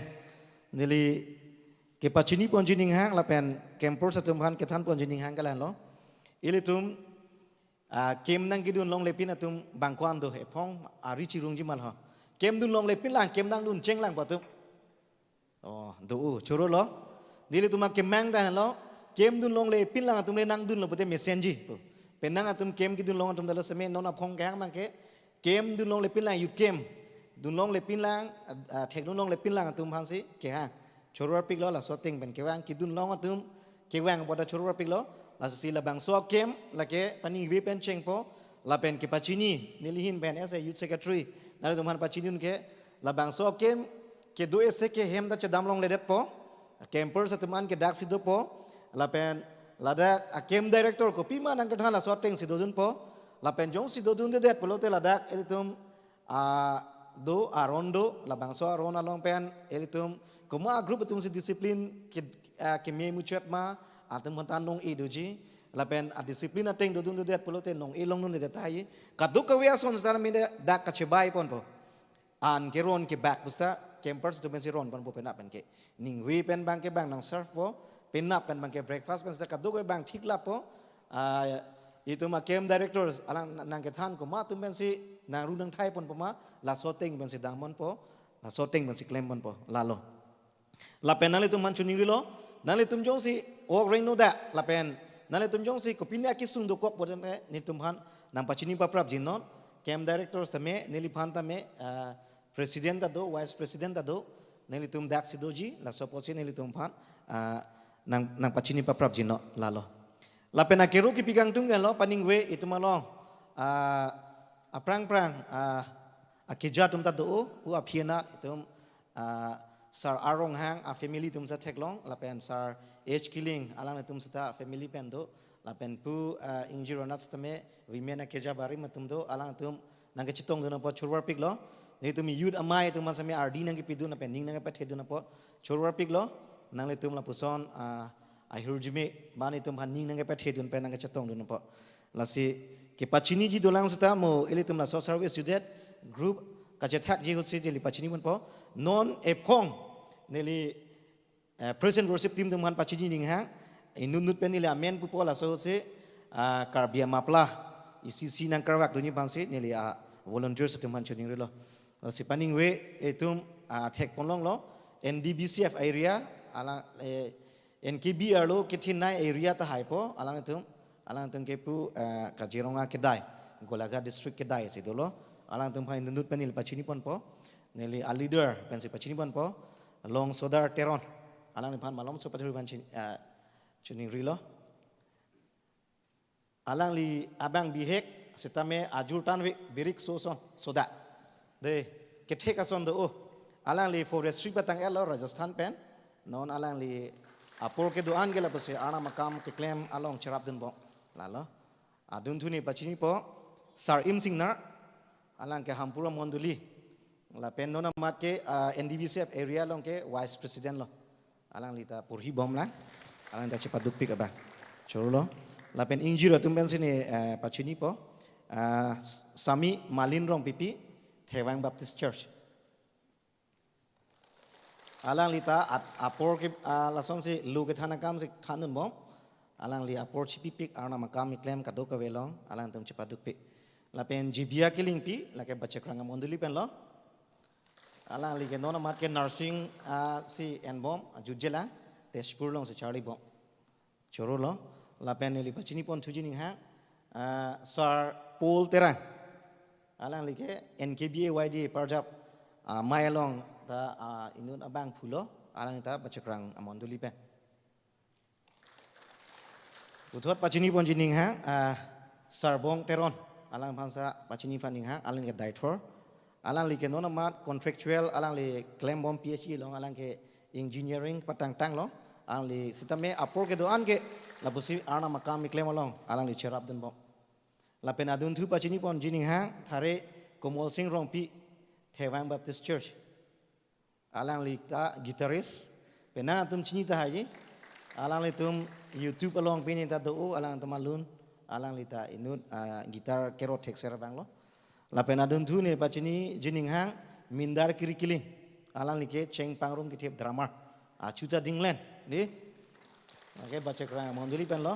nili ke pachini pon jining hang lapen campur satum han ke than pon jining hang kalan lo ilitum kem nang kidun long lepin atum bangkwan do he phong ari chirung jimal ha kem dun long lepin lang kem nang dun cheng lang patum oh do choro lo dili tuma kem mang ta lo kem dun long lepin lang atum le nang dun lo pate messenger penang atum kem kidun long atum dalo seme non apong kang mang ke kem dun long lepin lang youth camp dun long lepin lang thek dun long lepin lang atum phansi ke ha choro pik lo la so ting ben ke wang kidun long atum ke wang boda choro pik lo la si la bang so kem la ke pani we pen cheng po la pen ke pachini nilihin ben as a youth secretary nala tum han pachini ke la bang so kem ke do ese ke hem da chadam long ledet po camper sa tuman ke dak sido po la pen la da a kem director ko pima nang katha la so ting sido jun po la pen jong sido jun de det polo te la dak elitum do arondo la bang so aron along pen elitum kuma group tum si discipline ke me mu chat ma atum hantan nong e doji la pen a discipline ateng do dun de det polo te nong e long nun de tai kaduk ka wea son sta me dak ka chebai pon po an ke ron ke back busta campers tu ben si ron pon po pen apen ke ning we pen bang ke bang nang surf po pen nap pen bang ke breakfast pen sta kaduk ke bang thik la po itu ma camp directors alang nang ke than ko ma tum ben si nang ru nang thai pon po ma la shooting ben si damon po la shooting ben si claim pon po la lo la pen nali tum man chuning ri lo nali tum jong si ok ring no da la pen nali tum jong si ko pinya ki sung do kok bo ne ni tum han nang pachini pa prap jin non camp directors tame nili phan tame president do vice president do nili tum dak si doji la soposi nili tum phan nang pachini pa prap jin no la lo la pen akeru ki pigang tung lo paning we itu malong aprang akija tum ta do u aphiena tum sar arong hang a family tum sa theklong la pen sar age killing alang tum sa family pen do la pen pu injiro nats tame women akija bari matum do alang tum nang ke chitong do na po churwar pik lo ni tum youth amai tum sa me rd nang ke pidu na pen ning nang pa thedu na po churwar pik lo nang le tum la puson a hirjime bani tum han ning nang ke pa thedu pen nang ke chitong do na po la si ke pachini ji dolang sta mo ele tum la so service student group ka che thak ji hu si li pachini mon po non e phong neli present worship team tum han pachini ning hang inun nut pen ni la men pu po la so se karbia mapla icc nang karwak duni bangse neli volunteers tum han chuning lo si paning we etum thek ponlong lo ndbcf area ala nkba lo kithinai area ta hai po alang tum ke pu kajironga kedai golaga district kedai si dolo alang tum phai nundut penil pachini pon po neli a leader pensi pachini pon po long sodar teron alang phan malom so pachini pan chuning rilo alang li abang bihek sitame ajur tanwe birik soson soda de kethek ason do alang li forestry batang elo rajasthan pen non alang li apor ke doan gela pase ana makam ke claim along charap dun bo lalo adun thuni pachini po sar im singnar alang ke hampura monduli la pen nona mat ke ndbcf area long ke vice president lo alang lita purhi bom lang alang lita cepat dupik abah corulo lapen injil tumben sini pacini po sami malin rong pipi Thewang Baptist Church alang lita apor ke lason si lu ke thanakam si thanun bom alang li apor chipipik arna makam iklem kado ka welong alang tum cepat dupik lapen jibia kiling pi lake baca keranga monduli pen lo alang li ke nona mat ke nursing si en bom jujela teshpur long si charlie bom choro lo lapen li pachini pon thujining ha sar pol tera alang li ke NKBA YD parjap mayalong ta inun abang phulo alang ta baca kerang monduli pen uthot pachini pon jining ha sarbong teron alang bangsa pachini faning ha alang ke daitor alang li ke nona mat contractual alang li claim bom PhD long alang ke engineering patang tang lo alang li sitame apor ke doan ke labusi arna makam claim long alang li cherap den bom la penadun thu pachini pon jining ha thare komol sing rong pi Thewang Baptist Church alang li ta guitarist pena tum chini ta haji alang li tum YouTube along pini ta do alang tamalun alang li ta inut gitar kero texer bang lo la pena dun thu ne pachini jining hang mindar kirikili alang li ke cheng pangrum ki thep drama chuta dinglen ni okay bacha krang monduli pen lo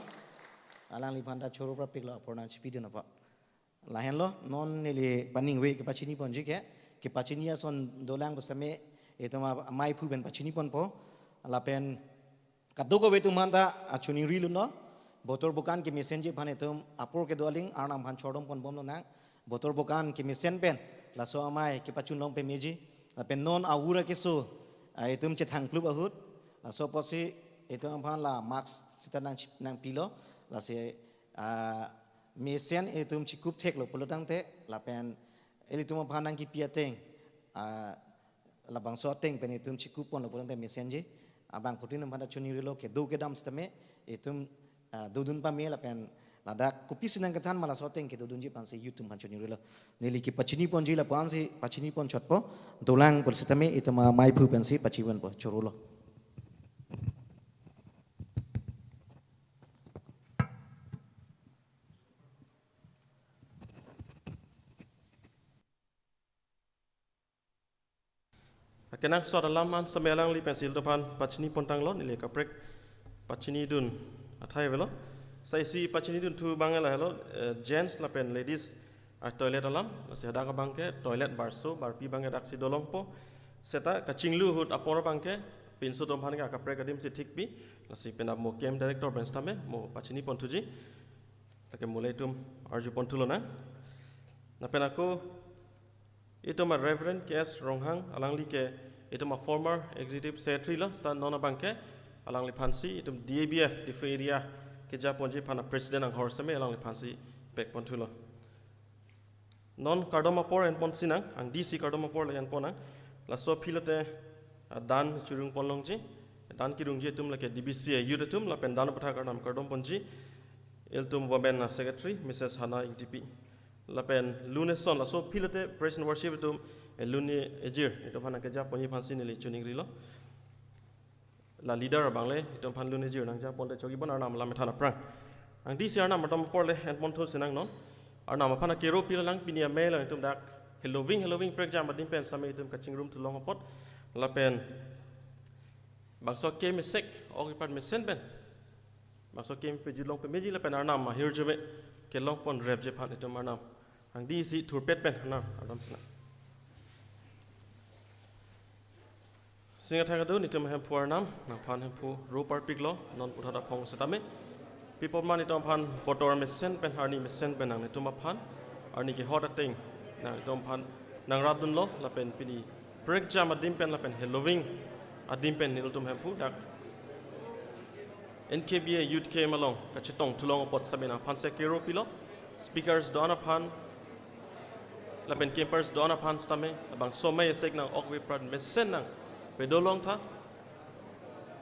alang li phanda choro pra pik lo porna chipi den apa lahen lo non ne li paning we ke pachini pon ji ke pachini son dolang besame etoma mai phu ben pachini pon po la pen kadoko we tu manda achuni rilu no botor bukan ke messenger phane tum apor ke doling arnam phan chodom pon bom lo na botor bukan ke mesen pen la so amai ke pachun long pe meji la pen non awura ke so itum che thang klub ahut la so posi itum phan la max sitanang nang pilo la se mesen itum chikup thek lo polotang te la pen elitum phan nang ki piateng la bang so teng pen itum chikup pon lo polotang te messenger abang putin phan chuni rilo ke do ke dam stame itum dudun pa me la pen lada kopi sinang ketan malah soteng ke dudun ji pan se YouTube pan chuni rilo neli ki pachini pon ji la pan si pachini pon chotpo dolang persitame itama mai phu pen si pachiwan po chorulo kenang so dalam man semelang li pensil depan pachini pon tang lo nili kaprek pachini dun athai velo sai si pachini dun tu bangela hello gents la pen ladies toilet alam se hada ka bangke toilet barso barpi bange dak si dolong po seta kachinglu hut apor bangke pinso dom bhan ka prek adim si thik pi la si pen mo kem director benstame mo pachini pon tuji take mulai tum arju pon tulo na pen aku itu ma reverend kes ronghang alang li ke itu ma former executive secretary la sta nona bangke alang li phansi itu DABF di area ke Japon je phana president ang horsame alang li phansi pek pon thulo non kardoma por en pon sinang ang DC kardoma por la en ponang la so philote dan churung ponlong ji dan kirung je tum la ke DBC youth tum la pen dan patha karnam kardom ponji el tum women secretary Mrs Hana ITP la pen luneson la so philote praise and worship tum luni ejir itu phana ke Japon ji phansi ni li chuning rilo la leader bangle itu phan luni ejir nang Japon te chogi bon arnam la methana prang ang DC arnam matam por le en pon thu sinang non arnam phana kero pil lang pinia mail tum dak helloving prek jam badin pen same tum kaching room tu long pot la pen bangso kem sek okipat mesen pen bangso kem pe jilong pe meji la pen arnam ma hirjeme ke long pon rep je phan itu arnam ang DC thurpet pen arnam adam sina singa thagadu nitum hem puarnam na phan hem pu ropar piklo non puthada phong setame people man itom phan botor mesen pen harni mesen pen nang nitum phan arni ki hot thing na itom phan nang radun lo la pen pini break jam adim pen la pen helloving adim pen nitum hem pu dak NKBA Youth Camp along kachitong tulong pot sabena phan se kero pilo speakers dona phan la pen campers dona phan stame abang somay sek nang okwe prad mesen nang pedolong tha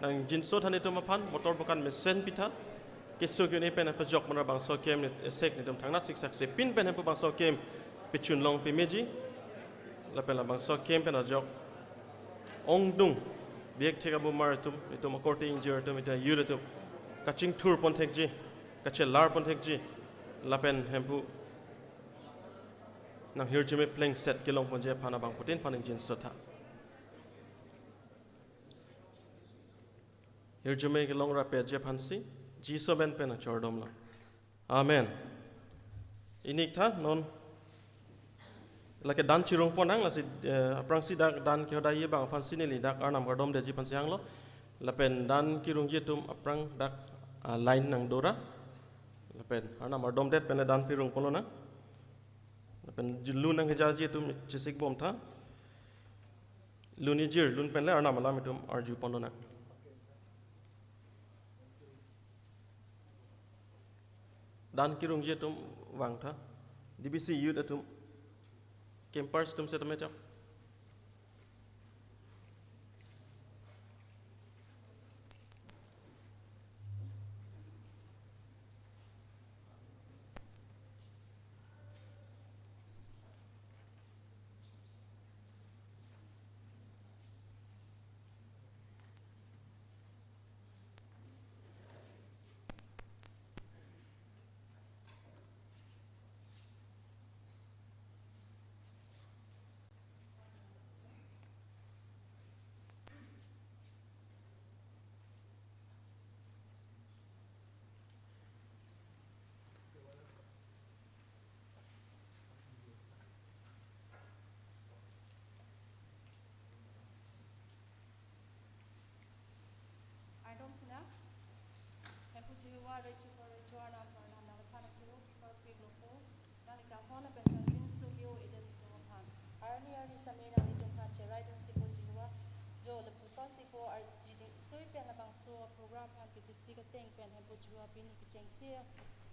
nang jinso thane to mapan motor bukan mesen pitha keso kyune pen apa jok mana bang so kem sek ni dum thangna sik sak se pin pen apa bang so kem pichun long pe meji la pen la bang so kem pen a jok ong dung biek thega bumar tum itum according jir tum ita yur tum kaching tour pon thek ji kachel lar pon thek ji lapen hempu nang hir jime playing set kilong pon je phana bang putin phaning jin sotha hir jime kilong ra pe je phansi ji soben pen chordom la amen inik tha non lake dan chirung ponang la si aprang si dan ki hodai bang phan sinili dak arnam gardom de ji phan siang lo lapen dan kirung ye tum aprang dak line nang dora lapen arnam gardom det pen dan pirung pono na lapen lu nang ja ji tum chisik bom tha luni jir lun pen le arnam alam tum arju pono na dan kirung je tum wang tha dbc youth atum campers tum setame chak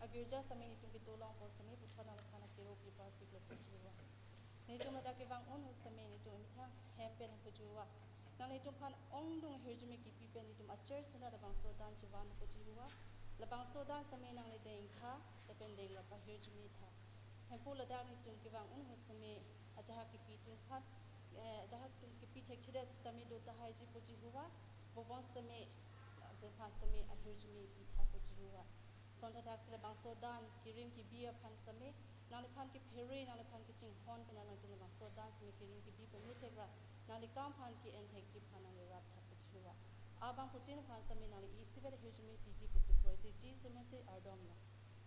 Agirja sami itung kitulong po sami bukan anak anak kiro prepare piklo pujua. Nitung ada kebang on sami nitung mitang hempen pujua. Nang nitung pan ongdong hirjumi kipi pen nitung acer suna ada bang sodan jiwan pujua. Labang sodan sami nang lede ingka depending lapa hirjumi tha. Hempu lada nitung kebang on sami ajaha kipi tung pan ajaha tung kipi tek cedet sami dota haji pujua. Bobon sami depan sami hirjumi pitha pujua. Sonta tak sila bang sodan kirim ki bia pan sami nang pan ki peri nang pan ki ching hon pan nang tung bang sodan sami kirim ki bia pan tegra nang kam pan ki entek ji pan nang rap thap chua abang putin pan sami nang i siber hujumi pg pusu proisi ji semase ardom na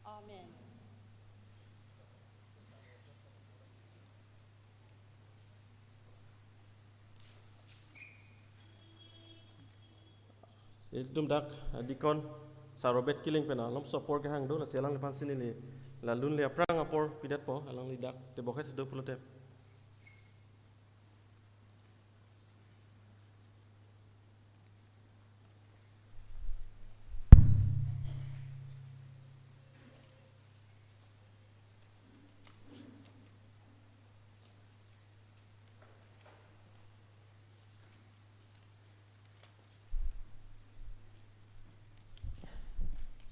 amen itum dak dikon sarobet killing pena lom sopor ke hang do la selang lepan sini li la lun le prang apor pidat po alang lidak te bokes do pulo te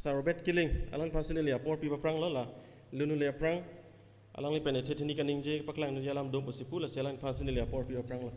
sarobet killing alang pasini li apor pipa prang lo la lunu le prang alang li pene tetini kaning je paklang nu jalam do posipu la selang pasini li apor pipa prang la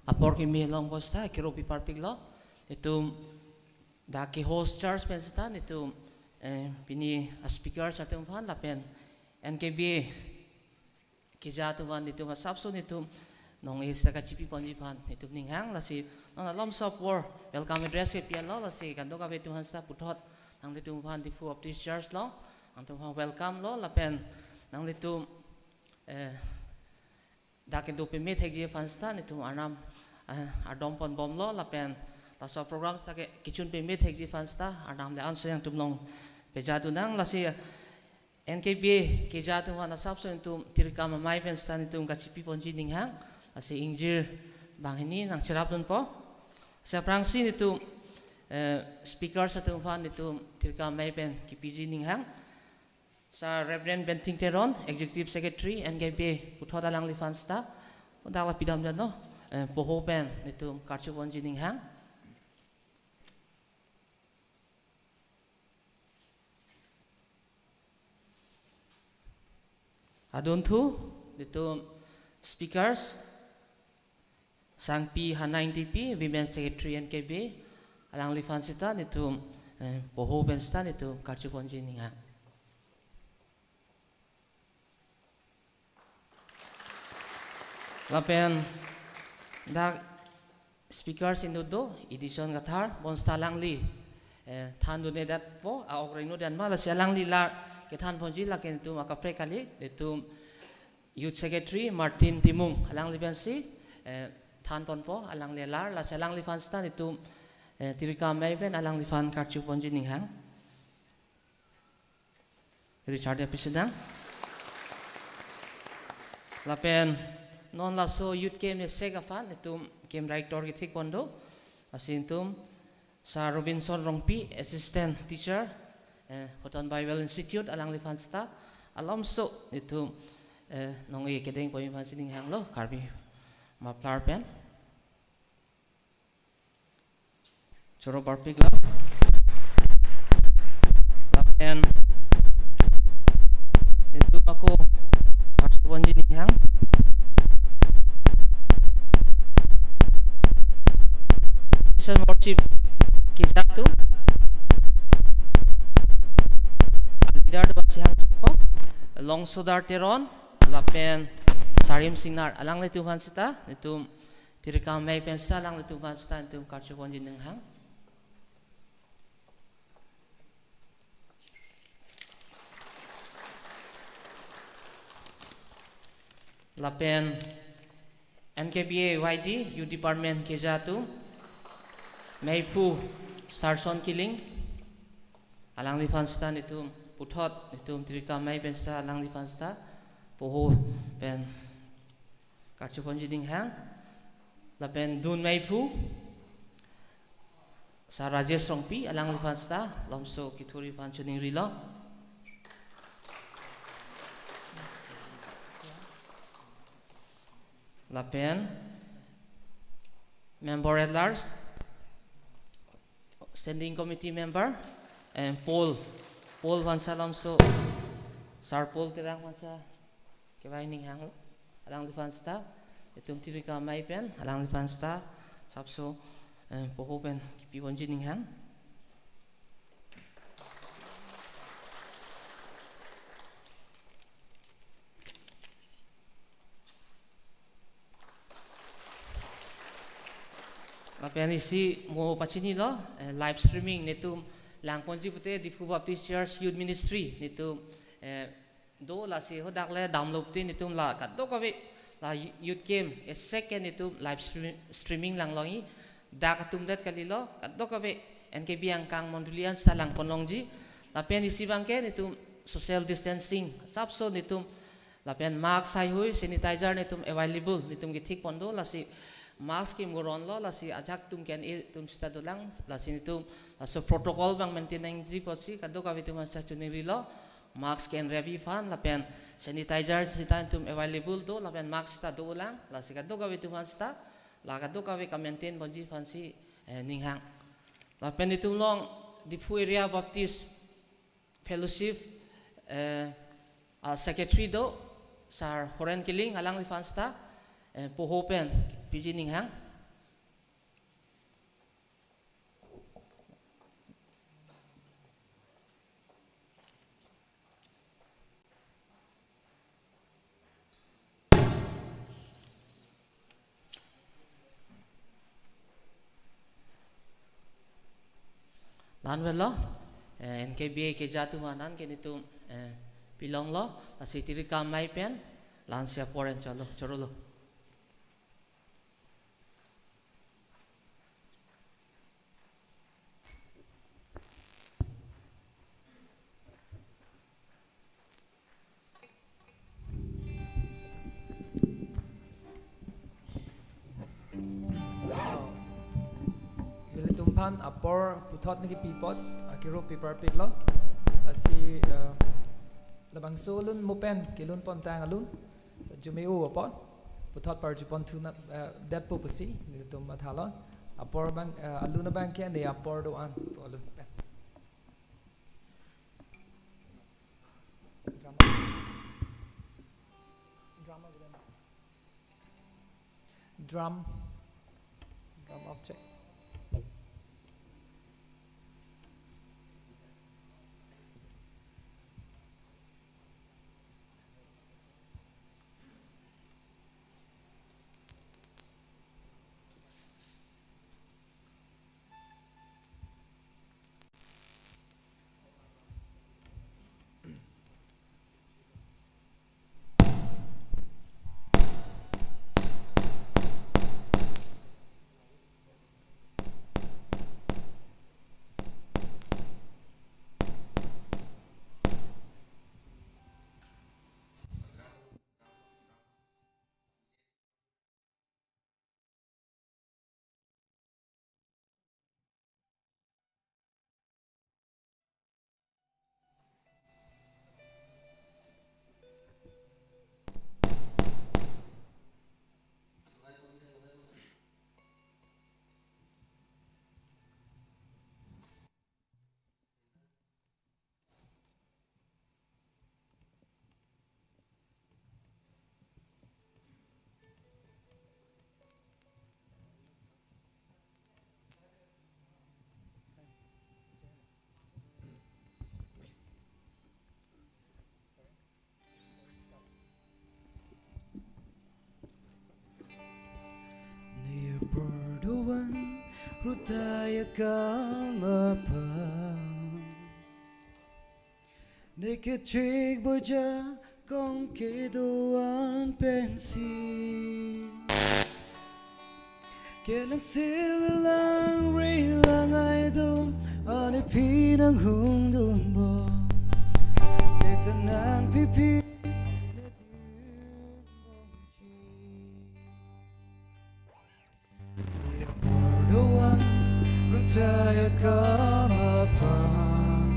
Apor ki mi long posta kiro pi parpig lo itu da ki host charge pensatan itu pini speaker sa tum phan lapen NKBA ki ja tu wan itu masapso itu nong isa ka chipi ponji phan itu ninghang la si nong lom sop war welcome address ke pian lo la si kan do ka ve tu han sa puthot nang le tu phan Diphu Baptist Church lo ang tu welcome lo lapen nang le tu da ke do pe me thek je phan sta itu anam adom pon bom lo lapen ta so program sa ke kichun pe me thek ji fan sta anam le answer yang tum long pe ja tu nang la si NKBA keja tu wana sab so itu tirka mamai pen stan itu kacipi ponji ninghang ase injir bang ini nang cerap tun po sa prangsin itu speaker sa tu fan itu tirka mamai pen kipiji ninghang sa Reverend Benting Teron Executive Secretary NKBA puthot alang lifan sta dala pidam jan no poho pen itu karchu ponji ninghang adun thu itu speakers sang pi hanaing tp women secretary NKBA alang lifan sita itu poho pen sta itu karchu ponji ninghang lapen dak speakers inudo edition gathar bonsta langli than dune dat po a ogrino dan mala langli la ke than ponji la ken tu maka prekali itu youth secretary Martin Timung langli bensi than pon po langli lar la langli fanstan itu tirika maiven langli fan karchu ponji ninghang Richard episodang lapen non la so youth camp ni sega fan itu camp director ki thik pondo asin tum sa Robinson Rongpi assistant teacher Hoton Bible Institute alang li fan sta alam so itu nong e kedeng poin fan sining hang lo karbi ma plar pen choro barpig la pen itu aku harus bonji ning hang worship kisah tu leader basi hang po long sudar teron lapen sarim sinar alang le tuhan sita itu tirika mai pensa alang le tuhan sita itu karchu ponji neng hang lapen NKBA YD youth department keja tu Meipu Starson Killing alang li fanstan itu puthot itu tirika mai pensta alang li fansta poho pen karchu ponji ding hang la pen dun Meipu sa Rajesh Rongpi alang li fansta lomso kituri panchuning rilo la pen member at large standing committee member and Paul Vansalam so Sar Paul terang masa kewaining hang alang defan sta itum tirika mai pen alang defan sta sabso poho pen kipi bonjining hang lapen isi mo pachini lo live streaming nitum langponji pute Diphu Baptist Church Youth Ministry nitum do la si hodak le download ti nitum la kaddo kabe la youth camp second nitum live streaming lang longi da katum dat kalilo kaddo kabe NKB angkang mondulian salang ponlongji lapen isi bangke nitum social distancing sabso nitum lapen mask sai hui sanitizer nitum available nitum ki thik pondo la si mask kim goron lo la si ajak tum ken tum stado lang la sin tum so protocol bang maintenance ji posi kado ka vitu masa chuniri lo mask ken revi fan la pen sanitizer sitan tum available do la pen mask sta do lang la si kado ka vitu masa la kado ka ka maintain bonji fan si ninghang la pen itum long Diphu area Baptist fellowship secretary do sar Horen Killing alang li fan sta poho pen piji ninghang lan velo NKBA ke jatu manan ke nitum pilong lo asitiri kamai pen lan sia poren chalo chorolo pan apor puthot niki pipot akiro paper pig lo asi labang solun mopen kilun pon tang alun sa jumeu apot puthot par jupon thuna that popasi ni tum mathala apor bang aluna bang ke ne apor do an alun pen drum object. Perdoan rutaya kamapang Neketrik boja kong kedoan pensi Kelang silang rilang ay dum Ani pinang hundun bo Setanang pipi Perdoan rutaya kamapang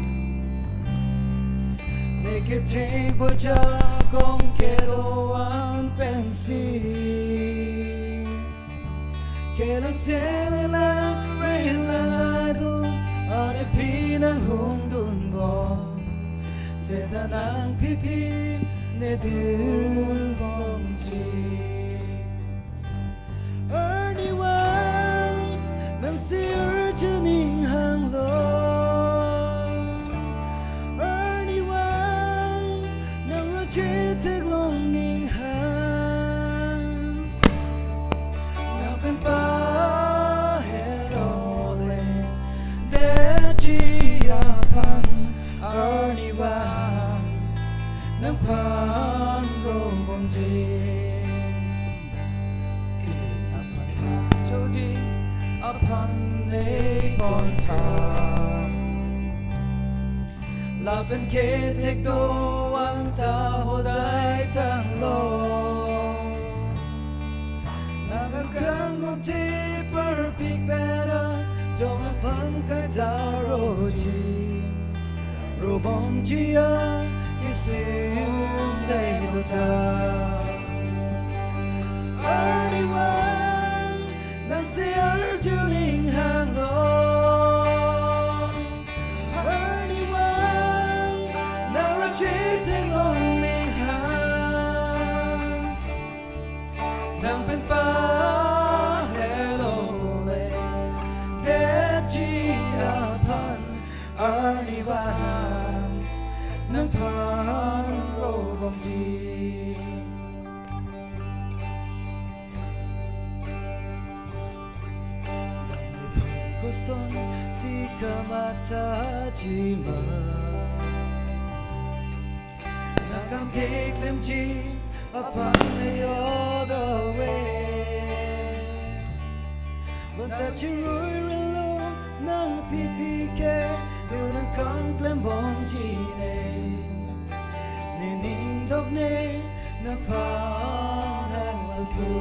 Neketrik boja kong kedoan pensi Kelang silang rilang ay dum Ani pinang hundun bo Setanang pipi nedun bongji Erniwan nang siur juning hang lo Erniwan nang rajitig long ning hang Nang penpa helole deji apan Erniwan nang pan rombongji Choji upon the bonfire Laban ke tek do anta hodai tang lo Nagagang unti per big beda Jong upon kadaroji Robong jia kisim leiluta Anyone nang siar juling hang lo Anyone nang rajiting onling hang Nang penpa helole deji apan Anyone nang pan robong ji Son si kamata jima Nakam keklem ji upon the other way Banta chirui relo nang pipike Yu nang kong klem bong ji ne Nining dok ne nang pan hang mapu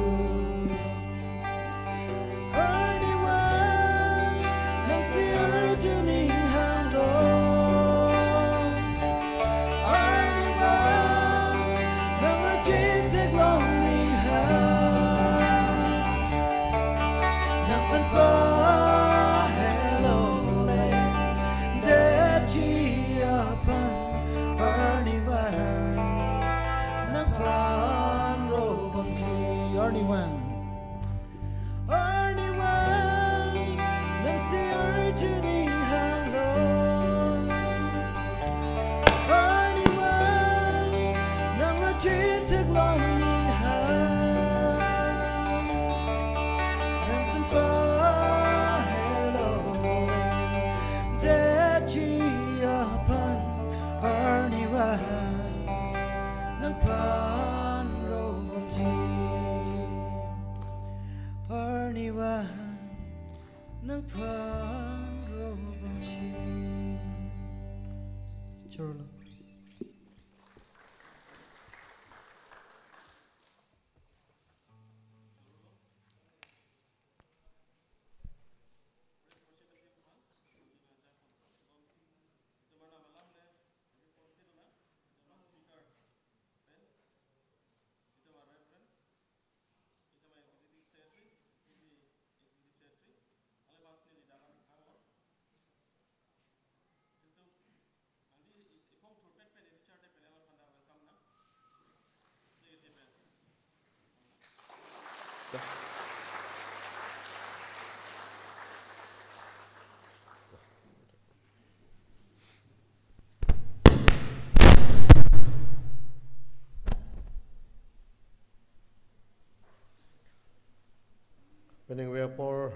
Bening we por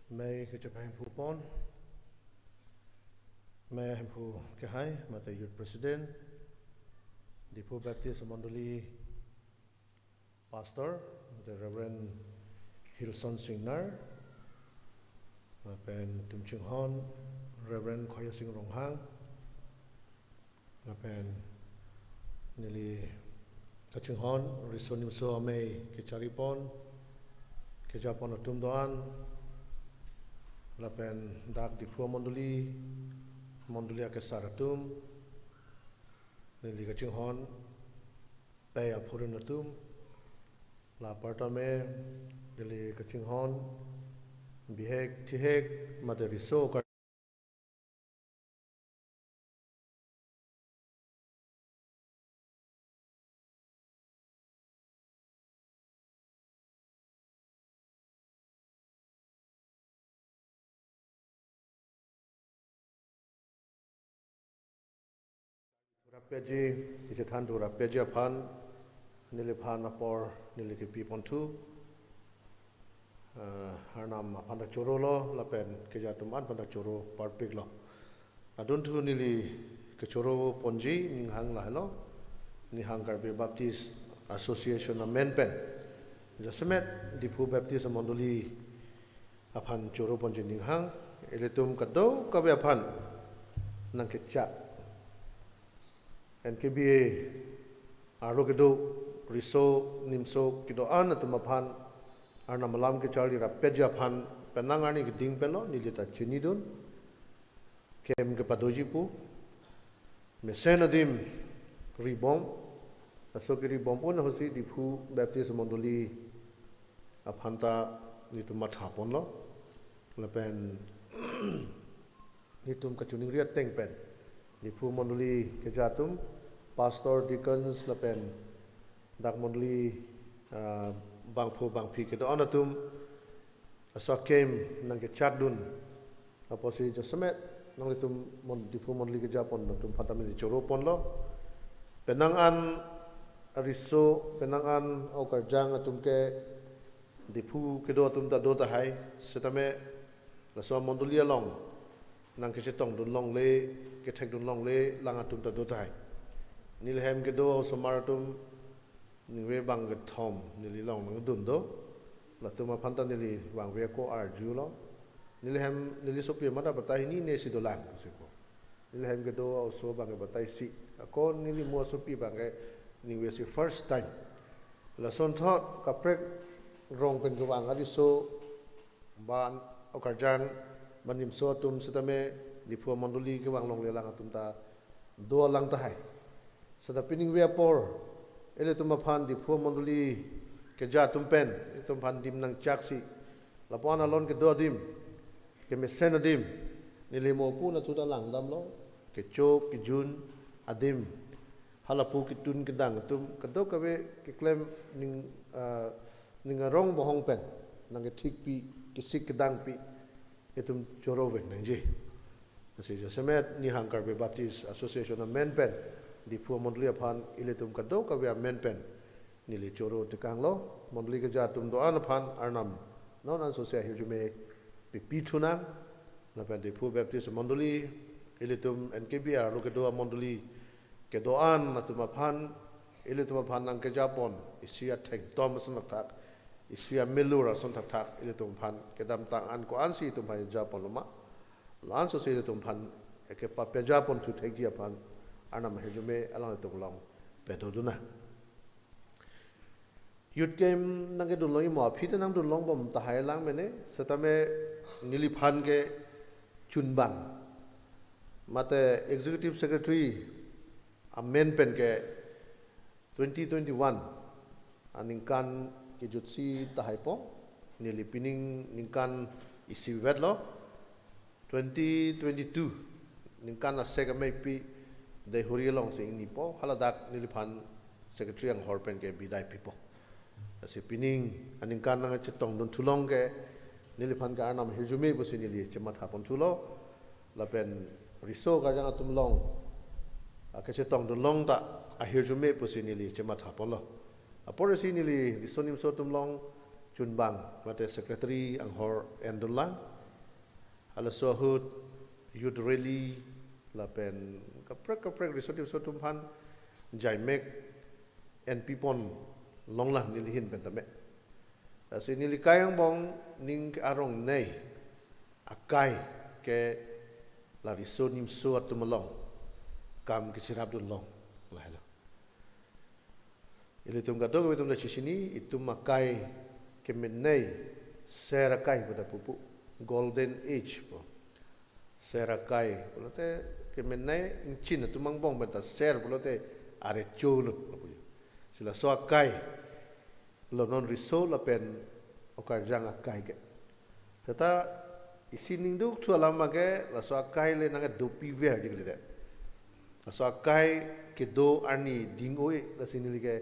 may kecapaian pupon may hempu kehai mata youth president Diphu Baptist Mandoli pastor the Reverend Hilson Singner pen Tum Chung Hon Reverend Khoya Sing Rong Hang pen nili Kachung Hon Risonim So May Kecharipon Kejapon atum doan lapen dak Diphu Mandoli akesaratum nili Kachung Hon pay apurun atum la partame nili Kachung Hon bihek tihek maderiso Rapeji is a tandu rapeji upon Nilipan apor Nilikipi pontu Harnam upon the chorolo lapen Kejatuman upon the choro parpiglo. Aduntu Nili Kechoro Ponji Ninghang Lahelo Nihang NKBA Baptist Association of Menpen Jasemet Diphu Baptist Mandoli upon Choro Ponji Ninghang Elitum Kado Kabe upon Nanketcha NKBA Arogedo Riso Nimso Kidoan at Mapan Arnamalam Kichali Rapeja Pan Penangani Giding Pelo Nilita Chinidun Kem Kepadojipu Mesenadim Ribom Asokiri Bompon Hosi Diphu Baptist Mandoli Apanta Nitumathaponlo Lapen Nitum Kachuning Ria Tengpen Diphu Mandoli Kejatum Pastor Deacons Lapen Dak Mandoli Bangpo Bangpi Kedo Anatum Asakem Nang Kechadun Aposi Jasamet Nang Litum Diphu Mandoli Kejapon Natum Fatamili Choropon Lo Penangan Ariso Penangan Aukarjang Atum Ke Diphu Kedo Atum Tadota Hai Setame Laso Mandoli Along Nang Kechetong Dun Long Le Ketek Dun Long Le Langatum Tadotai Nilhem Kedo Somaratum Niwe Bang Tom Nili Long Nang Dundo Latuma Panta Nili Wang Veko Arjulo Nilhem Nili Sopi Mata Batai Ni Nesi Dolan Siko Nilhem Kedo also Bang Batai Si Ako Nili Mua Sopi Bang Niwe Si first time La Son Thot Kaprek Rong Pen Gawang Ariso Ban Okarjang Banim So Tum Setame Diphu Mandoli Gawang Long Le Lang Atum Ta Do Lang Tahai Seta Pining Via Por Ele Tumapan Diphu Mandoli Keja Tumpen Tumpan Dim Nang Chaksi Lapuan Alon Ke Do Dim Ke Mesena Dim Nili Mo Puna Tuta Lang Dam Lo Ke Chok Ke Jun Adim halapu kitun kedang tum kado kawe kiklem ning rong bohong pen nang thik pi kisik kedang pi itum choro vek nang je asi semet ni hangkar be Baptist Association of men pen Diphu mondli aphan iletum kado kawe men pen nili choro tekang lo mondli ka jatum do an aphan arnam non an sosia hijume pi thuna na pen Diphu Baptist mondli iletum NKBA lo kedo mondli kedoan natum aphan iletum aphan nang ke japon isia thek tom san tak isia melura san tak iletum aphan kedam tang an ko an si tum hai japon loma lan so se iletum aphan ke pa pe japon su thek ji aphan anam hejume alang tum long pedoduna youth camp nang ke dun long mo phit nang dun long bom ta hai lang mene setame nili phan ke chunbang mate executive secretary amen pen ke 2021 aningkan ke jutsi tahai po nili pining ningkan isi wet lo 2022 ningkan asek mai pi dei huri long sing ni po haladak nili phan secretary ang hor pen ke bidai pi po asi pining aningkan nang chetong dun thulong ke nili phan ka anam hijume bu sinili chemat hapon thulo lapen riso ka jang atum long kasi tong dun long ta ahir jume pusinili cemat hapolo apor sinili disonim sotum long chunbang mate secretary anghor endullang ala sohut youth rally lapen kaprek disonim sotum phan jaimek np pon longlah nilihin pentame sinili kayang bong ning arong nei akai ke la disonim so atumlong kam kecirap dun long lah lah. Ili tum kado kami tum dah sini itu makai kemenai serakai pada pupu golden age po serakai kalau te kemenai incin tu mangbong benda ser kalau te are chulu sila so akai lo non riso la pen okar jang akai ke kata isi ninduk tu alama ke la so akai le nang dopi ver je le so akai ke do ani dingoe la sinili ke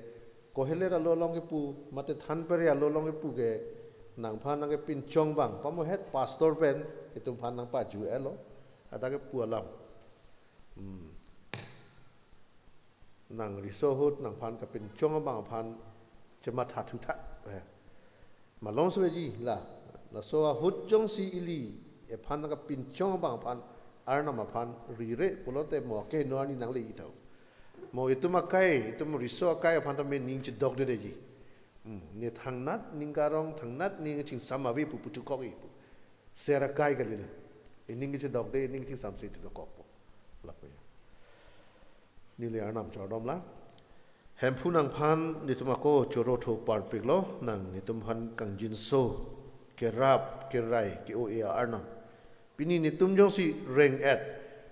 kohele ra lo long ke pu mate than per ya lo long ke pu ke nang phan nang ke pin chong bang pamo het pastor pen itum phan nang pa ju elo ada ke pu alam nang riso hut nang phan ka pin chong bang phan chema tha thu tha ma long so ji la so hut jong si ili e phan nang ka pin chong bang phan arna ma phan rire pulote mo ke no ani nang le itau mo itu makai itu mo riso kai phan ta me ning chi dog de ji ni thang nat ning garong thang nat ning ching samawi pu pu tu ko i sera kai ga le ning chi dog de ning ching sam se tu ko po la po ni le arnam chodom la hem phu nang phan ni tuma ko choro tho par pik lo nang ni tum phan kang jin so ke rap ke rai ke o e arnam pini ni tum jong si reng at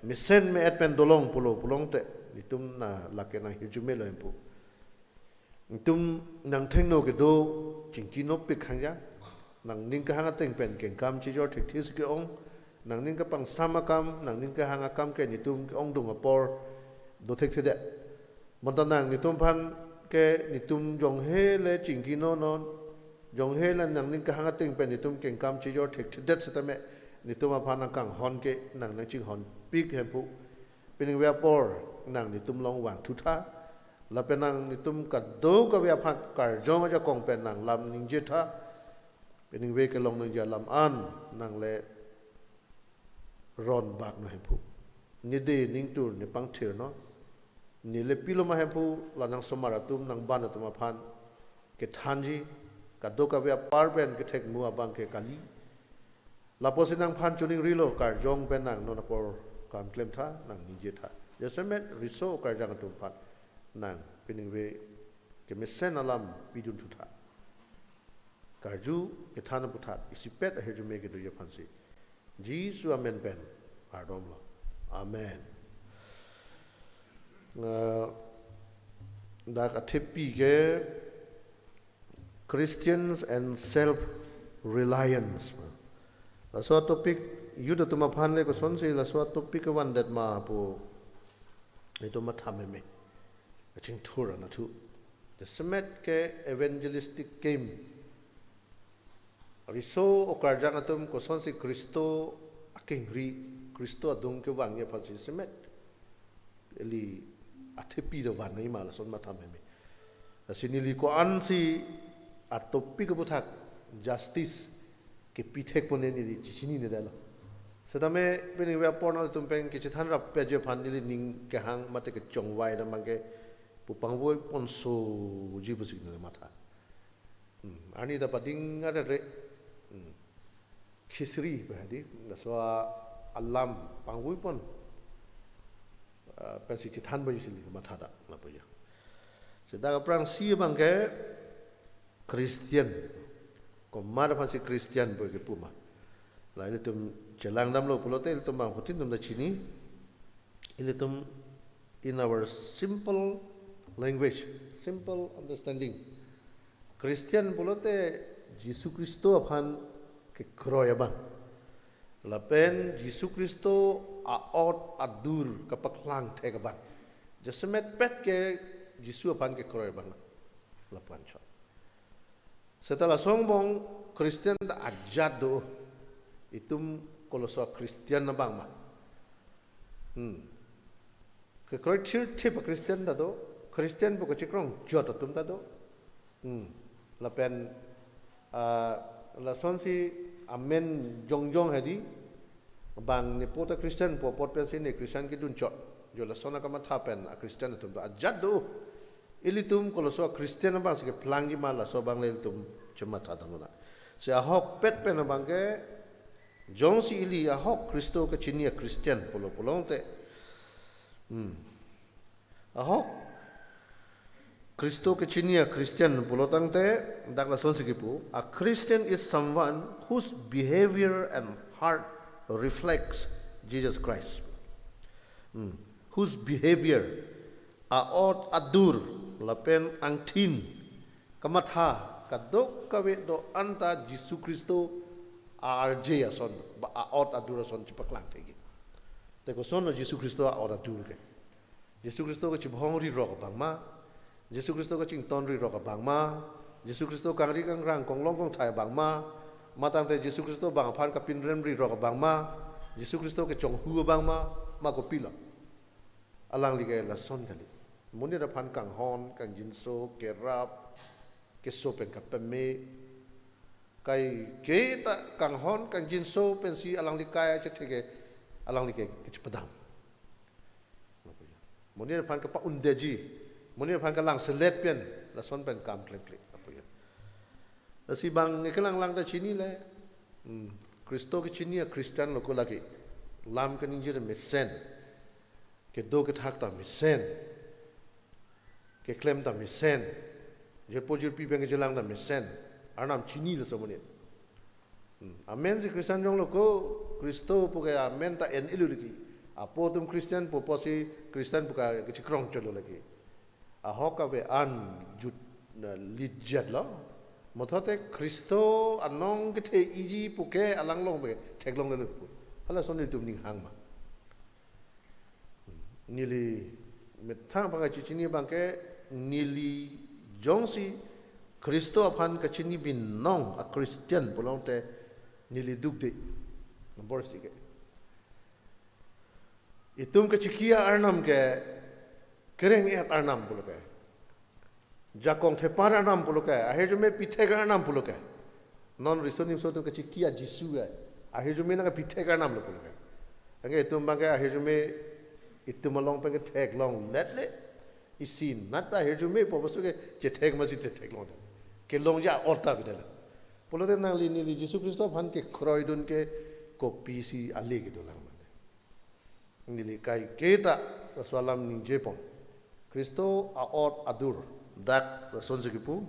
misen me at pen dolong pulong te ni tum na lake na hijume lo empu tum nang theng no ke do jingki no pik khang ya nang ning ka hanga teng pen ken kam chi jor thik this ke ong nang ning ka pang samakam nang ning ka hanga kam ke ni tum ong dung apor do thik thide mon nang ni tum phan ke ni tum jong he le jingki no non jong he la nang ning ka hanga teng pen ni tum ken kam chi jor thik thide setame ni tuma phan kang hon ke nang nang ching hon pik hempu pining we por nang ni tum long wan thu tha la penang ni tum ka do ka we phan kar jong ja kong pen nang lam ning je tha pining we ke long nang ja lam an nang le ron bak no hempu ni de ning tur ni pang thir no ni le pilo ma hempu la nang somara tum nang ban tuma phan ke thanji ka do ka we par pen ke thek mu abang ke kali la posinang phan chuning rilo kar jong pen nang non por kam klem tha nang nije tha jesemet riso kar jang tum phan nang pining we ke mesen alam pidun thu tha karju ke thana putha isipet a heju me ke do ye phansi jisu amen pen pardon lo amen da ka thepi ke Christians and self-reliance la so topic yuda tuma phan le ko son se la so topic one that ma po ito ma thame me kaching tour na tu the semet ke evangelistic game riso okarjang atum ko son si Kristo aking ri Kristo adung ke wang ye pasi semet eli atepi do van nai mala son matam me asinili ko an si atopi ke buthak justice ke pithek pone ni di chini ne dalo sedame beni we pornal tumpeng ke chithan rap pe je phan ni ning ke hang mate ke chongwai da mangke pupang voi ponso jibu sik ne mata ani da pading ada re khisri bahadi naswa alam pangui pon pensi chithan bo yusili mata da na po ya sedang perang si bangke Christian ko mar phansi Christian bo ke puma la ile tum jelang dam lo pulote ile tum bang hutin tum da chini ile tum in our simple language simple understanding Christian pulote Yesus Kristo aphan ke kroya bang la pen Yesus Kristo aot adur kapaklang the ka bang jesemet pet ke Yesus aphan ke kroya bang la pancho setelah sombong Kristen tak ajat do itu kalau soal Kristen na bang ma ke kroy tipe Kristen ta do Kristen bukan cikrong jot atum ta do la pen la son si amen jong hadi bang ni pota Kristen po pot pen sini Kristen ki dun jot jo la sona kama thapen a Kristen atum do ajat do ilitum kalau soal Kristen bang sike pelangi mala so bang ilitum cuma tatanuna se ahok pet pen bang ke jong si ili ahok Kristo ke chinia Kristen polo te ahok Kristo ke chinia Kristen polo tang te dak la son sikipu a Christian is someone whose behavior and heart reflects Jesus Christ whose behavior aot adur lapen angtin kamatha kadok kawe do anta Yesus Kristo arje ason ba aot adur ason chipaklang tegi te ko son Yesus Kristo aot adur ke Yesus Kristo ko chibhong ri ro bang ma Yesus Kristo ko ching ton ri ro bang ma Yesus Kristo kang ri kang rang kong long kong thai bang ma matang te Yesus Kristo bang phan ka pin rem ri ro bang ma Yesus Kristo ke chong hu bang ma ko pila alang li ke la son kali muni da phan kang hon kang jinso ke rap ke so pen ka peme kai ke ta kang hon kang jinso pen si alang li kai che thege alang li ke padam muni da phan ka pa undeji muni da phan ka lang selet pen la son pen kam klek klek apa ya asi bang ke lang da chini le Kristo ke chini ya Kristen lo ko lagi lam kan injir mesen ke do ke thak ta mesen ke claim ta misen je pojir pi beng jelang ta misen arnam chini lo somone amen si Kristen jong lo ko Kristo puke amen ta en ilu lagi apo tum Kristen po posi Kristen puka ke chikrong cholo lagi a hoka ve an jut lijat lo motote Kristo anong ke the iji puke alang long be theklong le lu hala sonni tum ning hang ma nili metang pakai cicini bangke nili jongsi Kristo aphan kachini bin nong a Christian polong te nili dukde nombor sike itum kachikia arnam ke kereng et arnam poloke jakong the par arnam poloke ahejume pithe arnam poloke non reasoning so tum kachikia jisu ahejume na pithe arnam poloke ange itum bangke ahejume itum long penge thek long letle isin nata hejume poposo ke chetek masi chetek long ke long ja orta bidela polote nang li ni Yesus Kristo phan ke kroidun ke kopi si ali ke dolang mane nili kai keta salam ning jepon Kristo aot adur dak sonjikipu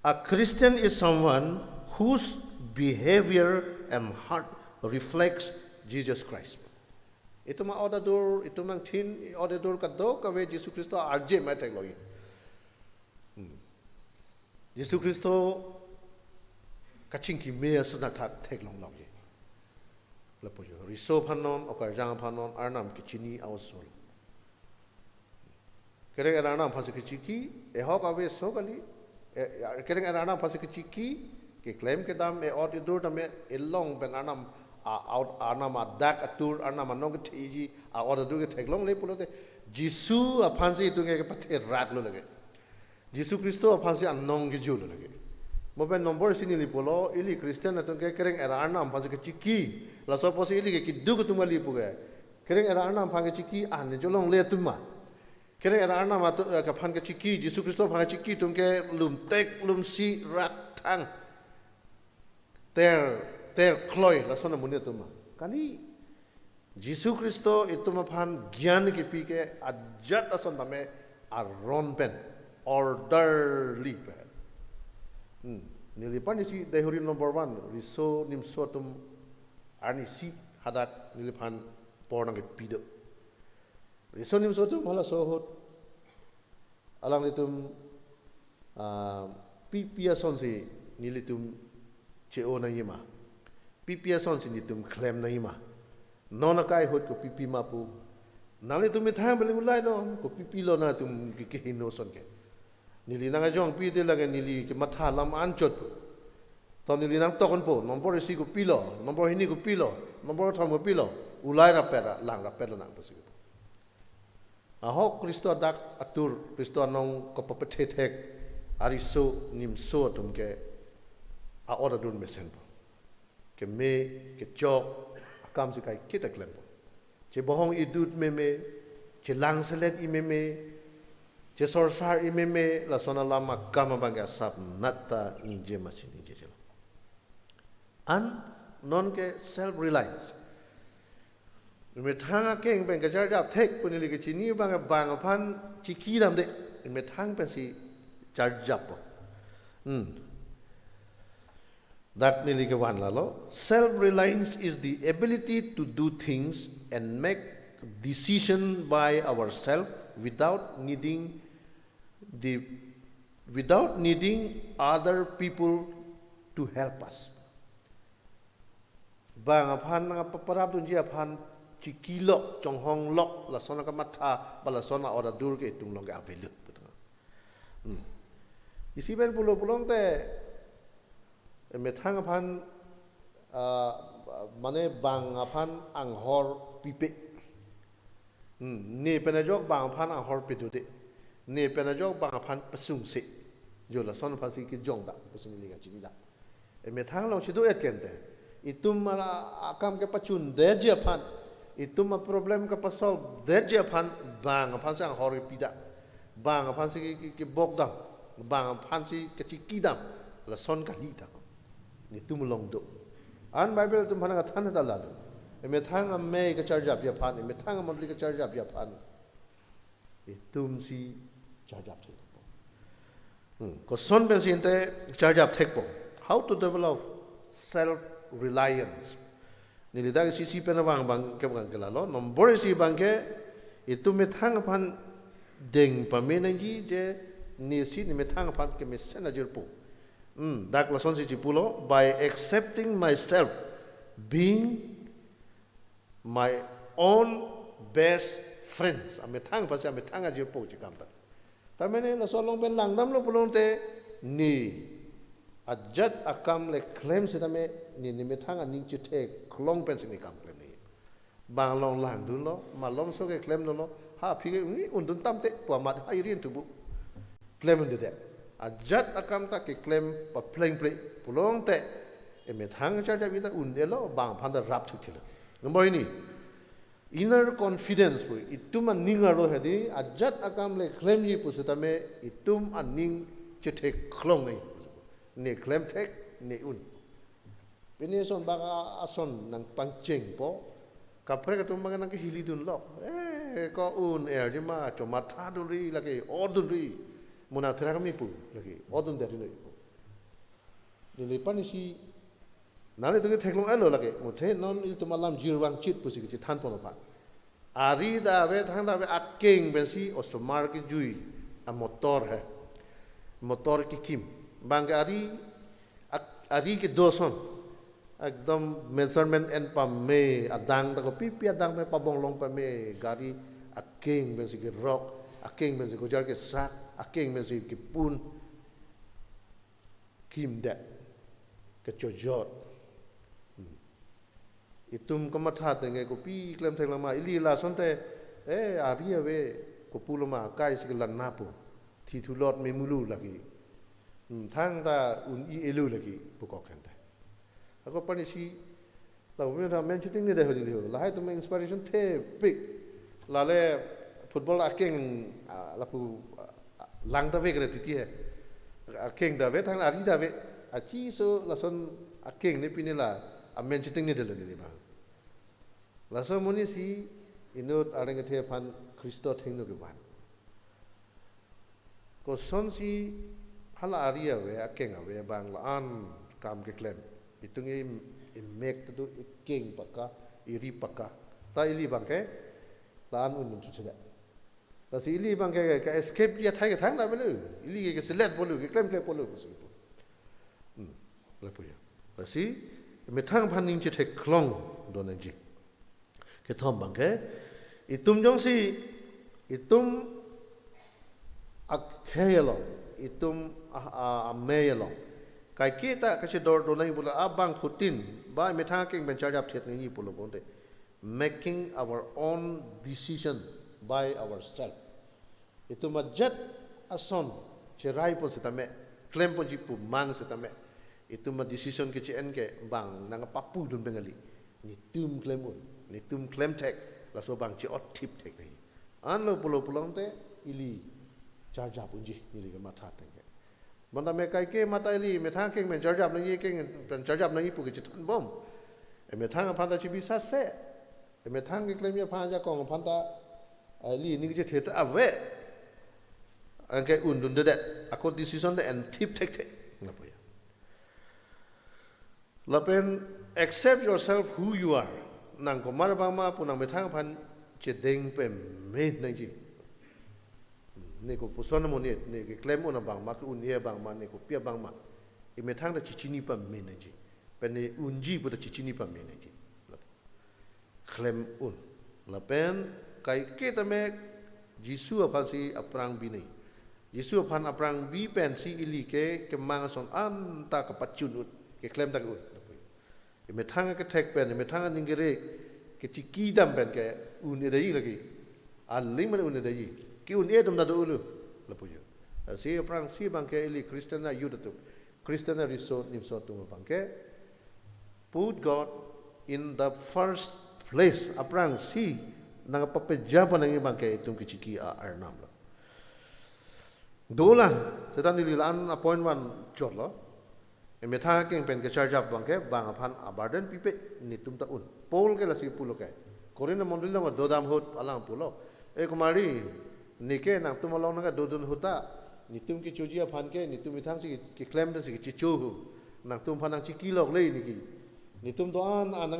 a Christian is someone whose behavior and heart reflects Jesus Christ. Itu mah auditor, itu mah tin auditor kado kawe Yesus Kristo arje matek logi. Yesus Kristo kacing ki mea sunat tek long logi. lepojo riso panon okarjang panon arnam kichini awsol kereng arnam phase kichiki e hok ave so kali kereng arnam phase kichiki ke claim ke dam e od idur dame elong ben arnam out arnam dak atur arnam anong tiji a od idur ke theklong le pulote jisu aphansi tunge ke pathe rak lo lage jisu kristo aphansi anong ke julo lage moben nomor sini li polo ili Kristen atau kereng era anam pasi keciki la so posi ili ke kidu ke tumali puga kereng era anam pang keciki ane jolong le tuma kereng era anam atau ke pang keciki Yesus Kristus pang keciki tungke lum tek lum si rak tang ter kloi la so na munia tuma kali Yesus Kristus itu mapan gian ke pi ke ajat ason tame aron pen orderly pen nilipan isi dehuri number 1 riso nimso tum ani si hadak nilipan pornang pido riso nimso tum hala sohot alang itum pipia sonsi nilitum ceo na yima pipia sonsi nitum claim na yima nona kai hot ko pipi mapu nalitum mithang beli ulai no ko pipi lo na tum kihino son ke nili nang ajong pi te lage nili ke matha lam an chot to nili nang to kon po nombor isi ko pilo nombor hini ko pilo nombor tham ko pilo ulai ra pera lang ra pera nang pasi aho kristo dak atur kristo nong ko papethe thek ariso nimso tum ke a ora dun mesen ke me ke chok akam sikai kita klem che bohong idut meme che lang selet imeme Jesor sar imeme la sona lama kama bangga sab natta ninje masih ninje jelo. An non ke self-reliance. Ime thang akeng bangga jarjap tek punili ke chini bangga bangga pan ciki dam de ime thang pensi jarjap. Dat nili ke wan lalo. Self-reliance is the ability to do things and make decision by ourselves without needing other people to help us. Bang aphan nga paparap tunji aphan cikilo jonghong lok la sona ka matha bala sona ora dur ke tung long ke avelu. Isi ben pulo-pulong te methang aphan mane bang aphan anghor pipe. Ni penajok bang aphan anghor pidude. Ni penajok bang aphan pesung se. Jo la sona pasi ki jong da pesung liga chini da. Methang long chidu et kente. Itum mala akam ke pacun deje aphan. Itum ma problem ka pasol deje aphan bang aphan sang anghor pida. Bang aphan si ki bokdam. Bang aphan si kecikidam. La son ka lita. Ni tumulong do. An Bible tum phanang athan ta lalu. Methang me ka charjap ya phan. Methang mondli ka charjap ya phan. Itum si charjap thek. Ko son ben sinte charjap thek po. How to develop self-reliance. Nilidag si pen bang bang ke bang kelalo. Nombor si bang ke itu methang phan deng pamenanji je ni si ni methang phan ke mesen ajur po. Dak la son si cipulo by accepting myself being my own best friends. Amethang pasi amethang ajur po cikam tak. Tamene la solong ben langdam lo pulong te ni ajat akam le claim se tame ni methang aning chite klong pen sing kam claim ni. Bang long lang dun lo malom so ke claim lo ha phi ni undun tamte puamat hai rien tubu. Claim de de. Ajat akam ta ke claim pa plain play pulong te methang cha ja bita undelo bang phanda rap thikila. Nombor ini inner confidence pun itum aning aro hadi ajat akam le claim ye pusatame itum aning chete klong nei ne claim tek ne un bini son baga ason nang pangcheng po kapre ka tum baga nang hili dun lo ko un jema choma tha dun ri lagi ordun ri muna thera kami pu lagi ordun dari nei ni lepan si nale tu ke theklong elo lagi muthe non itu malam jirwang chit pusi ke than pon pa ari da ve thang da ve akeng ben si osomar ki jui a motor hai motor ki kim bang ari ke doson एकदम measurement and पमे अदांग तक पी अदांग में पबोंग लोंग पमे गाड़ी अकेंग में से रॉक अकेंग में से गुजार के साथ अकेंग में से पुन किम दे के चोजोट इतुम कमथा तेंगे को पी क्लेम थे लमा इली ला सोनते आरिया वे को पुलमा काय से लन्ना पु थी थुलॉट में मुलू लगी थांग ता उन एलू लगी पुको खेंते ako pani si la we na men chiting ni de holi le la hai to me inspiration the big la le football akeng la pu lang ta ve kre ti ti akeng da ve thang ari da ve a chi so la son akeng ni pini la a men chiting ni de le ni ba la so moni si inot areng the phan Kristo theng no ke ban ko son si hala ari ve akeng ave bang la an kam ke klem itung make tu king paka iri paka ta ili bangke tan un chu chada ta si ili bangke ka escape ya thai ka thang da belu ili ke select bolu ke claim claim bolu so la puya ta si me thang phaning che the klong don ji ke thom bangke itum jong si itum akhelo itum ameyelo kai kita kasi dor donai bula abang putin ba metaking ben charge up thet ngi pulo bonde making our own decision by ourselves itu majat ason cerai pun setame claim pun jipu mang setame itu ma decision ke cn ke bang nang papu dun bengali ni tum claim un ni tum claim tek la so bang ci ot tip tek ni an lo pulo pulong te ili charge up unji ni le mata tekมันทำให้ใครเก่งมาตายลีเมื่อทางเก่งเป็นจารจับในยี่เก่งเป็นจารจับในยี่ปุ่นจิตทันบ่มเมื่อทางพันธะชีวิตสัตย์เสะเมื่อทางเก่งมีพันธะกองพันธะลีนี่ก็จะเทตะเวอันแกอุ่นดุนเด็ดอากดดิสิชันเดนทิปเทคเทนะพ่อเราเป็น accept yourself who you areนั่งก็มาบางมาปุ่นนั่งเมื่อทางพันจะเด้งเป็นเม่นั่งจีนี่ก็ผู้สอนมนี่นี่ก็เคลมอุณบางมาคืออุณเอียบางมานี่ก็เปียบางมาอีเมทังแต่ชิชินีปั๊มเมนจีเป็นในอุนจีบุตรชิชินีปั๊มเมนจีเคลมอุนละเป็นไก่เกตเมยิสุอภันสีอปรังบีนี่ยิสุอภันอปรังบีเป็นสีอิลีเกมังสอนอันตากปัจจุนุนเกเคลมตังอุนอีเมทังก็เทคเป็นอีเมทังนิงเกเรกจิกีดัมเป็นแกอุนเอเดยีละกีอันลิงมันอุนเอเดยีकि उन ये तुम ना दोलू लपुजो ऐसे अपरांग सी बंके इली क्रिस्टियन युद्ध तुम क्रिस्टियन रिसो निम्सो तुम बंके put God in the first place अपरांग सी नंग पप्पे जापन नंगी बंके तुम किसी की आर्नाम लो दोला सेतान दिली लान अपॉइंट वन चोट लो इमे था के पेन के चार्ज अप बंके बांग अपन अबार्डन पीपे नितुम ता उन पोल के लसी पुलो के कोरिन मंडली लो दोदाम होत अलांग पुलो एक कुमारी निके नाम तुम लोग ना दोदुन होता नितुम की चोजिया फान के नितुम मिथांग से की क्लेम से की चिचो हो नाम तुम फान चिकी लोग ले निकी नितुम तो आन ना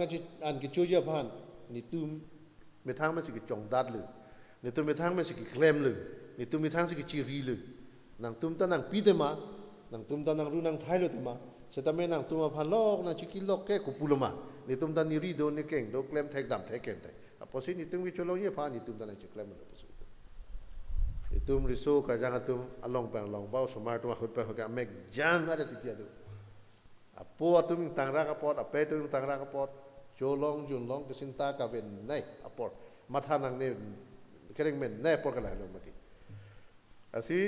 आन की चोजिया फान नितुम मिथांग में से की चोंग दाद ले नितुम मिथांग में से की क्लेम ले नितुम मिथांग से की चिरी ले नाम तुम ता नाम पीते मा नाम तुम ता नाम रू नाम थाई लो ते मा सेतमे नाम तुम फान लोग ना चिकी लोग के कुपुलो मा नितुम ता निरी दो निकेंग दो क्लेम थेक दाम थेकें ते अपोसी नितुम की चलो ये फान नितुम ता ना चिक क्लेम लो पोसी तुम रिसो कर जांग तुम along पे along बाउ समार तुम खुद पे होगा मैं जांग ada titia tu apo तुम tangra ka pot ape तुम tangra ka pot jolong junlong kesinta ka ven nai apor matha nang ne kereng men nai por kala lo mati asi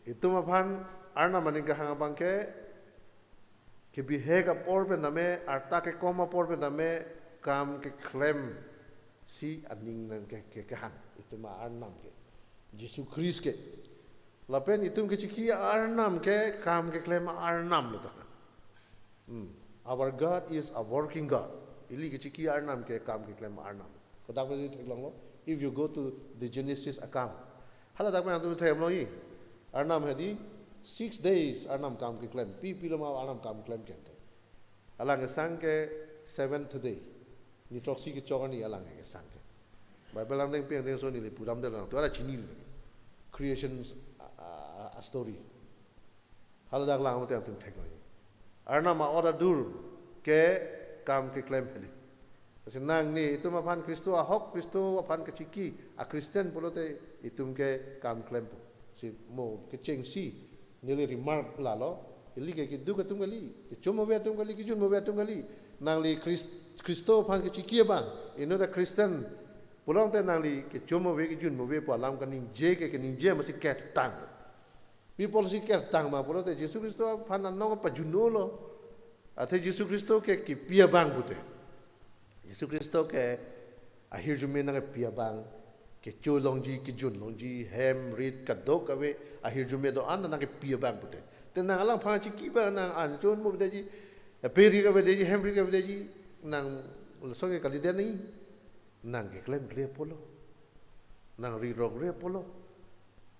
itu maphan arna maning ka hang bangke ke bihe ka por pe name arta ke koma por pe name kam ke claim si aning nang ke hang itu ma arnam ke Jesus Christ ke lapen itum ke chiki arnam ke kam ke claim arnam lo ta our God is a working God ili ke chiki arnam ke kam ke claim arnam ko dak ni thek long lo if you go to the Genesis account hala dak ma tu them lo yi arnam hadi 6 days arnam kam ke claim pi lo ma arnam kam claim ke te alang ke sang ke 7th day ni troksi ke chogani alang ke sang ke Bible lang ding piang ding so ni le puram de lang tu ala chini creation a story hala dak lang mo te tum thek lo yi arnam ma order dur ke kam ke claim heli senang ni itu mapan Kristo ahok Kristo mapan ke ciki a Kristen polote itum ke kam claim si mo ke cheng si nili remark la lo ili ke du ka tum kali ke chomo be tum kali ke jun mo be tum kali nang li Kristo pan ke ciki bang ino da Kristen pulang te nang li ke chomo be ke jun mo be pa lam ka ning je ke ning je masih ke tang people si ke tang ma polote Yesus Kristo pan nong pa juno lo ate Yesus Kristo ke ki pia bang bute Yesus Kristo ke akhir jume nang pia bang ke chu longji ke jun longji hem rit kadok awe akhir jume do an nang ke pia bang bute tenang alang pha chi ki ba nang an chon mo bute ji peri ka bute ji hem rit ka bute ji nang so ke kali ni nang ke klem kle polo nang ri rog re polo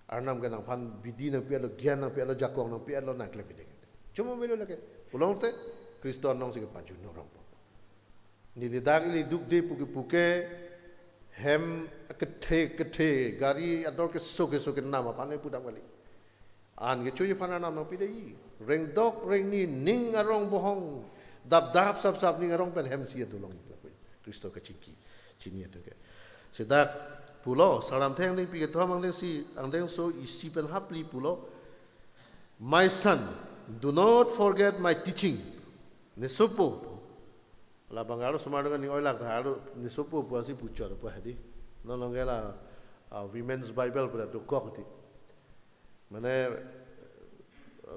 arnam ke nang phan bidi nang pia lo gyan nang pia lo jakong nang pia lo nang klem bide cuma melo lake pulong te Kristo nong sige pa jun no nilidag ili duk de puke hem kethe gari ador ke soke nama pane pudam kali an ke chuyi pana nam no pide yi reng dok reng ni ning arong bohong dap sap ning arong pen hem si dolong Kristo ke chini itu ke sedak pulo salam theng ding pi ke thomang ding si ang ding so isi pen hapli pulo my son do not forget my teaching nesupo la bangalo sumado kan ni oilak tha alu ni sopo puasi puchor pa hadi no longela women's bible pura to kokti mane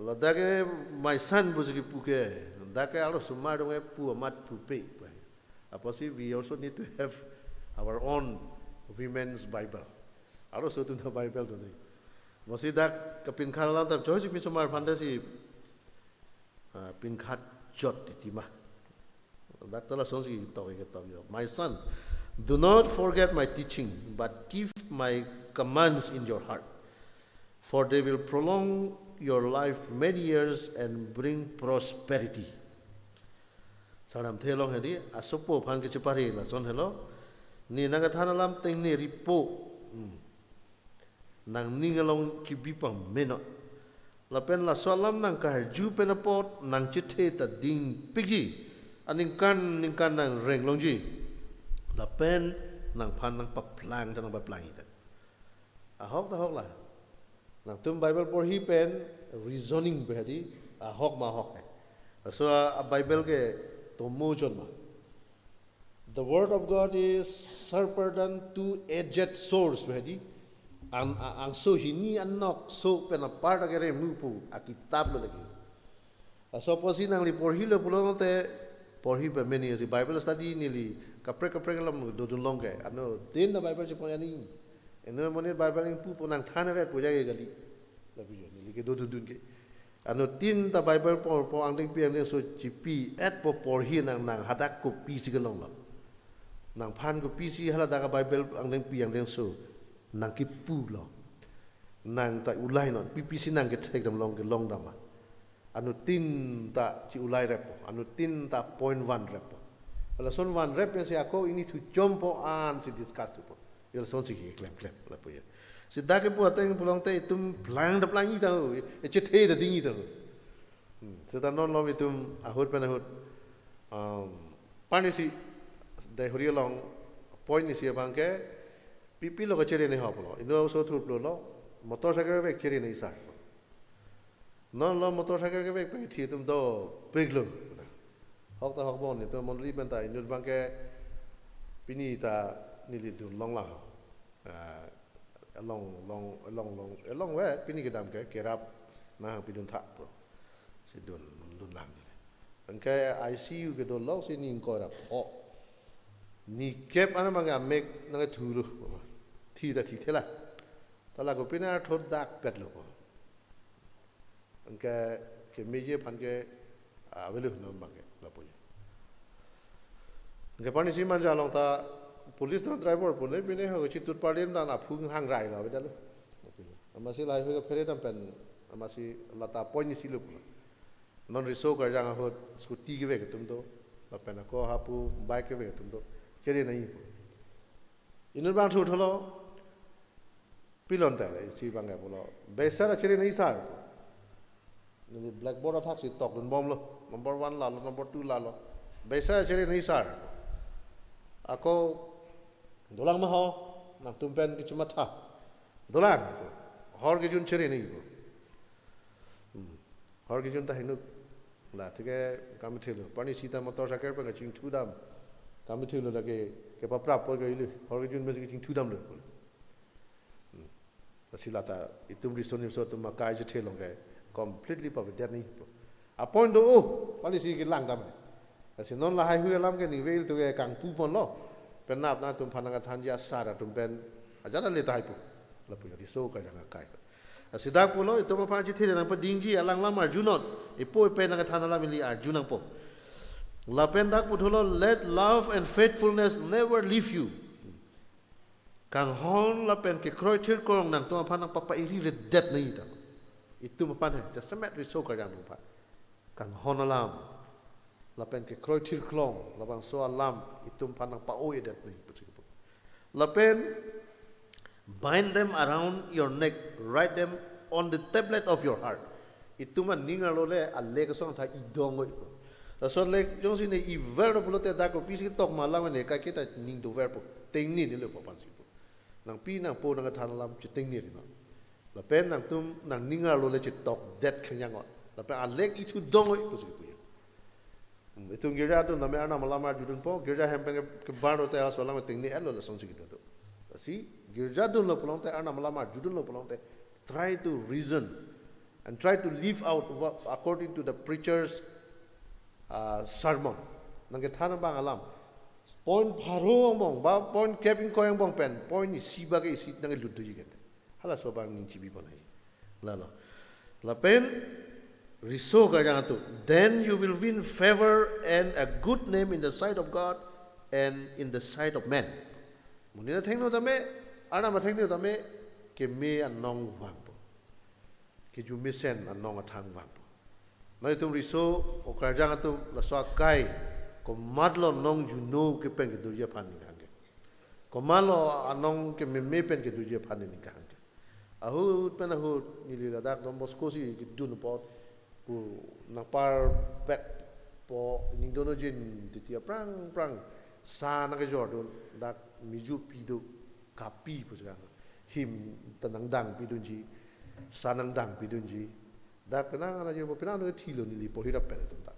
la dage my son buzuki puke dake alu sumado nge pu amat pupe pa apasi we also need to have our own women's bible alu so tu the bible to ni masi dak kapin khalam tam joji mi sumar fantasi pin khat jot titima my son, do not forget my teaching, but keep my commands in your heart, for they will prolong your life many years and bring prosperity. Salam thelong hedi asopo phan ke chupari la son hello ni nagathanalam teng ni ripo nang ningalong kibipam meno lapen la solam nang ka ju penapot nang chithe ta ding pigi aningkan nang reng longji la pen nang phan nang paplang nang paplang ita ahok la nang tum bible por hi pen reasoning behadi ahok ma hok so a bible ke tomo jon ma the word of God is sharper than two-edged swords behadi ang so hini anok so pen a part agere mupu a kitab lo lagi so posi nang li por hi lo pulo te por hi many as Bible study nili kapre lam do long ke ano din the Bible jepon ani eno moni Bible ing pu ponang thana re puja ge gali labi nili ke do ke ano tin the Bible por ang ding pm so chipi at por hi nang hadak ko pi si long lo nang phan ko pi si hala da Bible ang ding pi ang ding so nang ki pu lo nang ta ulai non pi si nang ke thek dam long ke long dam anu tin ta ci ulai repo anu tin ta point 1 repo ala son 1 rep si ako ini tu jompo an si discuss tu po yo son si klem la po ya si da ke po ateng pulong te tum plang da plang ita e che the da ding ita so ta non lo mitum ahut pen ahut pani si da hori long point ni si bangke pipi lo ka chere ne ha po ino so thur lo motor cycle ve chere ne isa non lo motorcycle ke vek pe thi tum do big lo hok ta hok bon ni to mon li ben ta inut bang ke pini ta ni li du long la long we pini ke dam ke rap na pi dun tha pro si dun lang ni ang ke ICU ke do lo si ni ko rap ho ni kep ana bang a mek na thu lu thi ta thi thela ta la ko pina thod dak pet lo ke meje pan ke avelu no bange la poya ke pani si man jalong ta police no driver pune bine ha chi tut parlem da na phung hang rai la bejalu amasi lai ho fere tam pen amasi lata point si lu non riso ka jang ho scooty ke ve tum do la pen ko ha pu bike ke ve tum do chere nahi inur bang thu tholo pilon ta si bang ga bolo besara chere nahi sar ni blackboard athak si tok dun bom lo number 1 la lo number 2 la lo Biasa cari nisar. Aku dolang maho nak tumpen ke cuma tha. Dolang. Hor ke jun cari ni. Hor ke jun ta hinuk. Lah tiga kami thilo. Pani sita motor sakar pa ngaching tudam. Kami thilo lagi ke paprap por ke ilu. Hor ke jun mesti ngaching tudam le. Silata itu risoni so tu makai je thelo ke completely pavidat ni. Appoint do pani si ke lang tam. Kasi non la hai hui lam ke ni veil tu ke kang pu pon lo. Penap na tum phananga thanja sara tum pen ajala le tai pu. La pu di so ka janga kai. Asidak pu lo itu ma phan ji thele nang pa dingji alang lam arjunot. Ipo pe nang thanala mili arjunang po. La pen dak pu tholo let love and faithfulness never leave you. Kang hon la pen ke kroi thir krong nang tum phan nang papa iri le det nei ta. Itu ma phan just semet ri so ka jang tum phan. Kang hon alam lapen ke kroi thir klong labang so alam itum panang pa oi dat ni lapen bind them around your neck, write them on the tablet of your heart. Ituman ninga lole alle ka song tha idong oi ta so le jong sin i verbo pulote da ko pisi tok malam ne ka kita ning do verbo ting ni le po pan si nang pi nang po nang than lam chi ting ni no lapen nang tum nang ninga lole chi tok det khanyang ot lapen alle i chu dong oi pu si itu gereja tu nama anak malamar judun po gereja hempeng ke bar hotel asolang meting ni elo lesong sigi tu. Si gereja tu lo pelong te anak malamar judun lo pelong te try to reason and try to live out according to the preacher's sermon. Nangke thana bang alam point pharo bong ba point keping ko yang bong pen point ni si bagai isi nangke lutu jigen. Hala so bang ning cibi bonai. Lalo. La pen riso ka jang tu, then you will win favor and a good name in the sight of God and in the sight of men. Munina thengno tame ana ma thengno tame ke me anong wang po ke ju misen anong athang wang po noi tum riso o ka jang tu la so kai ko madlo nong ju no ke pen ke duya phan ni kang ke ko malo anong ke me pen ke duya phan ni kang ke ahu pen ahu ni li dak dom bosko si ke dun po pu napar pet po ning dono jin titia prang sa na ke jordun dak miju pidu kapi pu jang him tanang dang pidun ji sanang dang pidun ji dak penang ana je penang no thilo ni li po hirap pen tum ta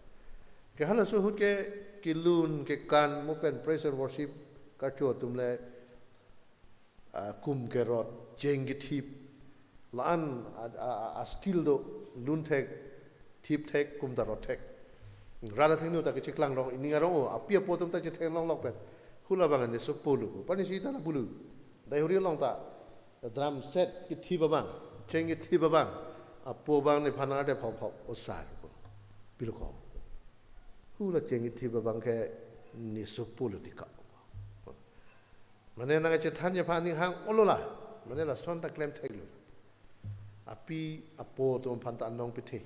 ke hala so hut ke lun ke kan mo pen praise and worship ka cho tum le kum ke rot jeng gi thip lan a skill do lun thek tip tek kum da rot tek rada thing no ta ke chiklang rong ini ngarong api po tum ta che theng long lok pen hula bangan ne so polu pani si ta la bulu dai huri long ta drum set ki thi ba bang cheng ki thi ba bang apo bang ne phana de phau phau osar bil ko hula cheng ki thi ba bang ke ni so polu ti ka mane na che than je phan ning hang olola mane la son ta klem thek lu api apo tum phan ta nong pi the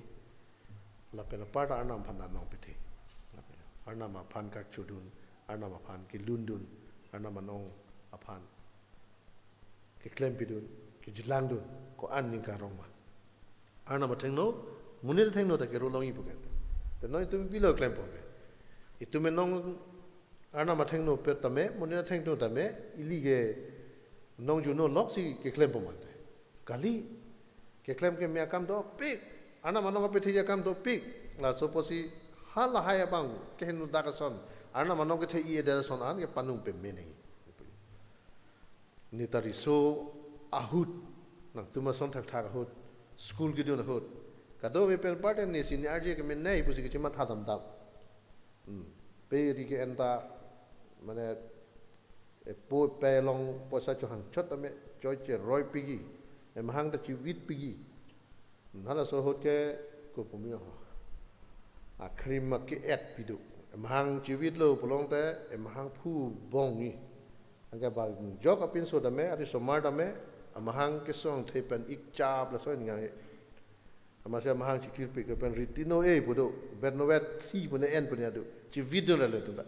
la pena parta arnam phan nong pithi arnam phan ka chudun arnam phan ki lundun arnam nong aphan ki klem pidun ki jilang dun ko an ning ka rong ma arnam thengno munil thengno ta ke ro long i buken te noi tu bi lo klem po itu me nong arnam thengno pe tame munil thengno tame ili ge nong ju no lok si ke klem po man kali ke klem ke me akam do pik ana manong pe thija kam do pik la so posi hala haya bang ke henu da ka son ana manong ke thei e da son an ke panung pe me nei ni tari so ahut nang tuma son thak thak ahut school gi do na hut ka do we pel part ni sin arje ke me nei pusi ke chima tha dam dam pe ri ke enta mane e po pe long po sa cho hang chot me choi che roi pigi e mahang ta chi wit pigi nala so hot ke ko pumio a krim ke et pidu mahang chiwit lo polong te mahang phu bong ni anga ba jok apin so dame ari so mar dame mahang ke song thepen ik chap la so ngang amasya mahang chikir pi ke pen ritino e pudo bernovet si pune en pune adu chiwit lo le tu ba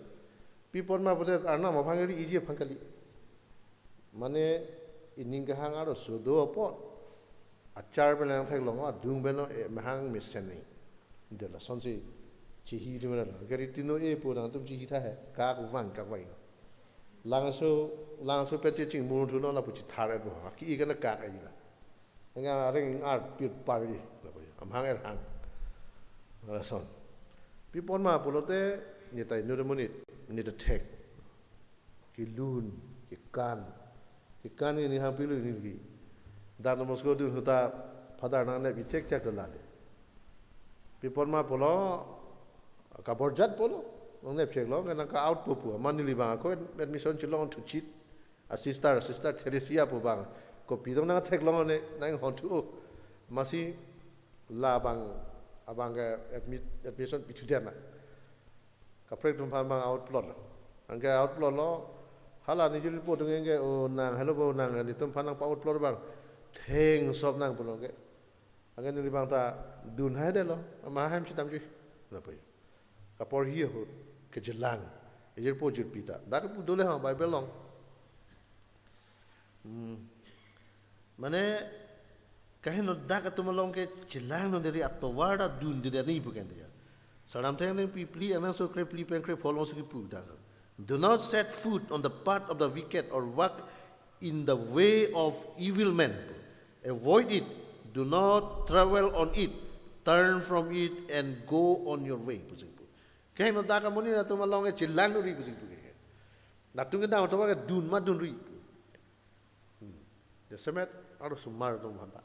pipon ma pude arna ma phangeri iji phangkali mane ining hang aro so do pot achar ben lang thak long a dung ben no mahang misen ni de la son si chỉ hi đi mà là cái đi tino e po nang tum chỉ hi tha hai ka ku vang ka vai lang so pe che ching mu thu no la pu chi thar e bo ki cái nó ka ai la nga ring ar pi par đi la bo am hang er hang la son pi pon ma po lo te ni tai nu de monit ni de tek ki lun ki kan ni hang pi lu ni ki da no mos go du ta phadar na ne bi check to la de pi pon ma po lo ka borjat po lo nong ne check lo nga ka out pu man ni li ba ko admission chu long to chit a sister Theresia po bang ko pi dong na check long ne nang hon tu masi la bang abang ga admission pi chu na ka prek dum bang out plot ang ga out plot lo hala ni ju po dong nge o nang hello bo nang ni tum phan nang pa out plot bang theng sop nang po lo ge ang ga ni bang ta dun hai de lo ma ham chi tam chi na po kapor hi ho ke jelang e po jut pita da ku dole ha bible long mane kahin da ka tum long ke jelang no deri atowada dun de ni bu ken ya saram theng pi pli anan so kre pli pen kre follow so ki pu da do not set foot on the path of the wicked or walk in the way of evil men avoid it do not travel on it turn from it and go on your way kaya no da ka moni na tum long ke chilang no ri bu sing pu ke na tung ke da to ka dun ma dun ri de semet aro sumar dum handa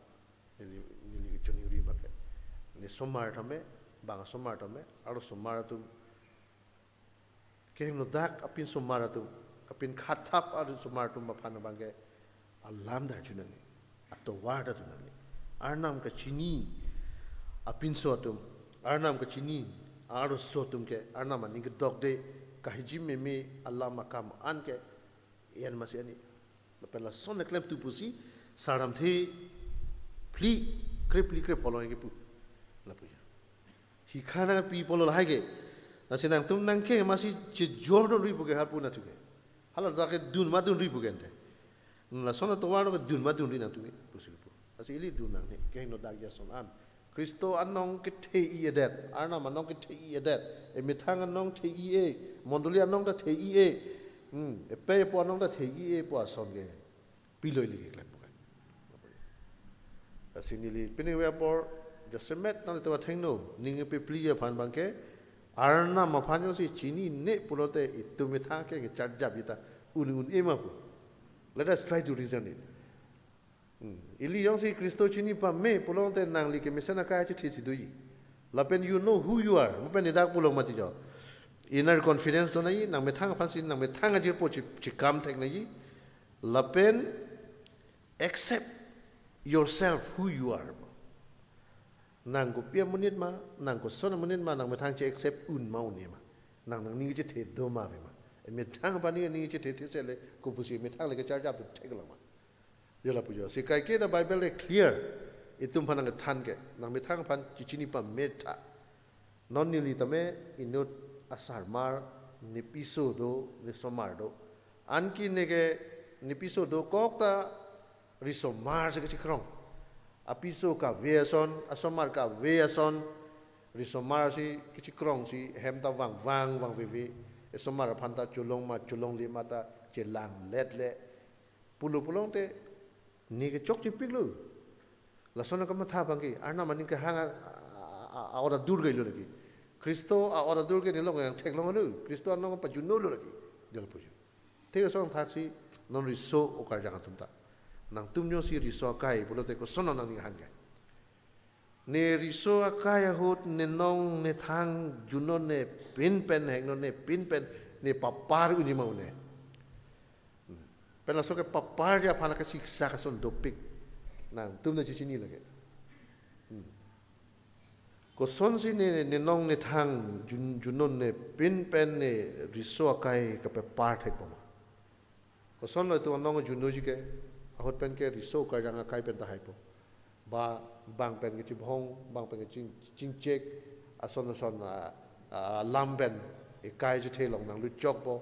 ni choni ri ba ke ni sumar thame bang sumar thame aro sumar tu kaya no da apin sumar tu apin khathap aro sumar tu ma phan bang ke alam da chunani ato war da chunani arnam ka chini apin so tu arnam ka chini aro so tum ke arna mani ke dog de kahiji me Allah makam an ke yan masi ani la pela son ne klem tu pusi saram the pli krep follow ke pu la pu hi khana pi polo la ge na sinang tum nang ke masi che jor do ri pu ke har pu na tu ke hala da ke dun ma dun ri pu ke la son to wa do dun ma dun ri na tu ke pusi pu asi ili dun nang ne ke no da ya son an Kristo anong ke thei edet arna manong ke thei edet e mithang anong thei e monduli anong ta thei e e pe po anong ta thei e po son ge piloi li ke klep ka asinili pinwe por josemet na to thengno ning pe pli phan bang ke arna ma phan yo si chini ne pulote itu mithang ke charja bita un e ma pu let us try to reason it ili yang si Kristo chini pa me pulong te nang li ke mesana ka chi thi dui la pen you know who you are mo pen dak pulong mati jo inner confidence to nai nang me thang phasin nang me thang ajir po chi kam thek nai la pen accept yourself who you are nang ko pia munit ma nang ko sona munit ma nang me thang chi accept un mau ni ma nang ni chi the do ma me thang pa ni chi the se le ko pusi me thang le ke charja pu thek la ma yola pujo si kai ke da bible clear itum phanang than ke nang me thang phan chichini pa meta non ni li tame inut asar mar ni pisodo ni somar do anki ne ke ni pisodo kokta risomar se ke chikrong apiso ka veason asomar ka veason risomar si ke chikrong si hem ta wang ve esomar phanta chulong li mata chelang let le pulong te ni ke chok chi piklu la sona ka matha bangi arna manin ka hanga ora dur gai lo lagi Kristo ora dur ke ni lo yang thek lo lu Kristo no pa juno lo lagi jol pu te song thaksi non riso o kar jang tum ta nang tum nyo si riso kai bulo te ko sona nang ni hanga ne riso kai hot ne nong ne thang juno ne pin pen heng no ne pin pen ne papar uni mau ne pela so ke papar ya phana ka siksa ka son dopik nang tum na chi ni lage ko son si ne nong ne thang junon ne pin pen ne riso kai ka pe par thek pa ko son lo to nong juno ji ke hot pen ke riso ka jang kai pen ta hai po ba bang pen ke chi bhong bang pen ke ching chek ason lam pen e kai ji the long nang lu chok po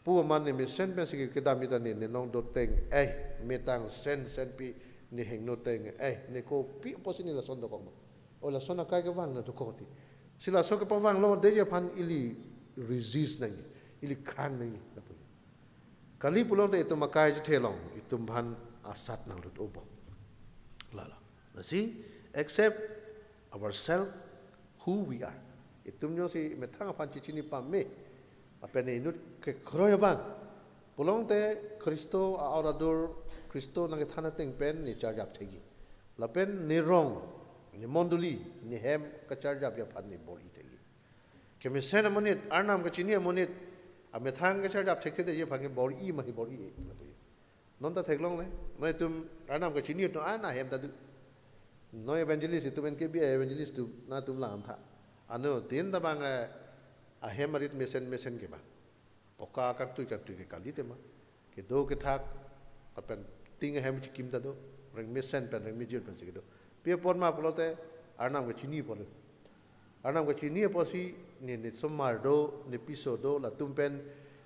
pu man ne mi sen pen si ke da mi ta ne nong do teng me tang sen pi ni heng no teng ne ko pi po si ni la son do ko o la sona kai ke wang na to ko ti sila so ke pawang lo de je pan ili resist nang ili khan nang kali pulong te itu makai je thelong itu pan asat nang lut obo lala nasi accept ourselves who we are itu nyo si metang pan cicini pamme apa ne inut ke kroya bang pulong te Kristo auradur Kristo nang thana teng pen ni charjap thegi la pen ni wrong ni monduli ni hem ka charjap ya pan ni bori thegi ke me sen monit arnam ka chini monit ame thang ka charjap thek the ye phang bori I ma hi bori e non ta thek long le noi tum arnam ka chini to ana hem ta du noi evangelist tu NKBA evangelist tu na tum lam tha anu tin ta bang a hem marit mesen ke ba poka ka tu ke kali te ma ke do ke thak apen ting hem chi kim ta do reng mesen pen reng mijil pen se do pe pon ma polote arnam ka chini pol arnam ka chini po si ni somar do ni piso do la tumpen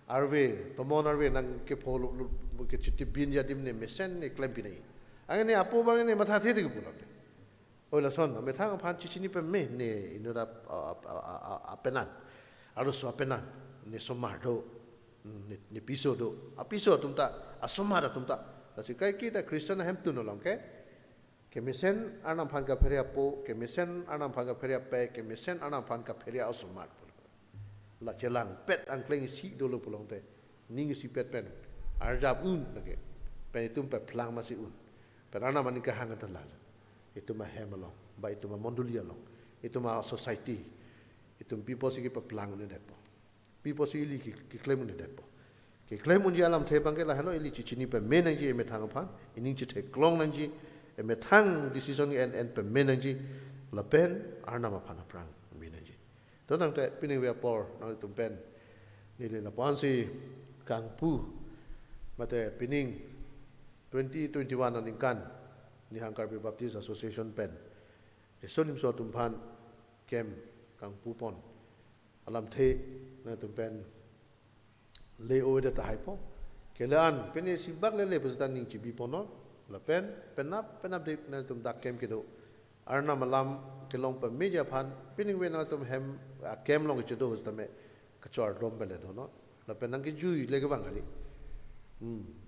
arve tomon arve nang ke phol ke chiti bin ya dim ne mesen ne klem pi nei angene apo bang ne matha the ke pulote oi la son me thang phan chi chini pe me ne inura apenan aru so apenan ne somar do ni piso do a piso tumta a somar tumta asi kai kita Kristen hem tu no long ke mesen anam phan ka pheria po ke mesen anam phan ka pheria pe ke mesen anam phan ka pheria asomar la chelang pet ang kleng si do lo pulong te ning si pet pen arjab un nage pe tum pe plang ma si un pe anam ani ka hang ta la itu ma hem long ba itu ma mondulia long itu ma society itu people si ke pe plang ne det po people si li ki claim ne det po ke claim un alam the bang ke la hello ili chi chini pe men ang ji me thang phan ining chi the klong nang ji me thang decision en pe men ang ji la pen arna ma phan prang mi nang ji to nang te pining we por na tum pen ni le na pan si kang pu ma te pining 2021 aning kan ni NKBA Baptist Association pen de sonim so tum phan kem kang pu pon alam the na tum pen le o de ta hai po kelan pen si bak le pastan ning chi bi pono la pen penap de na tum dak kem ke do arna malam ke long pa meja phan pining we na tum hem kem long chi do hostame ka chor dom bele do no la pen nang ki jui le ga wang ali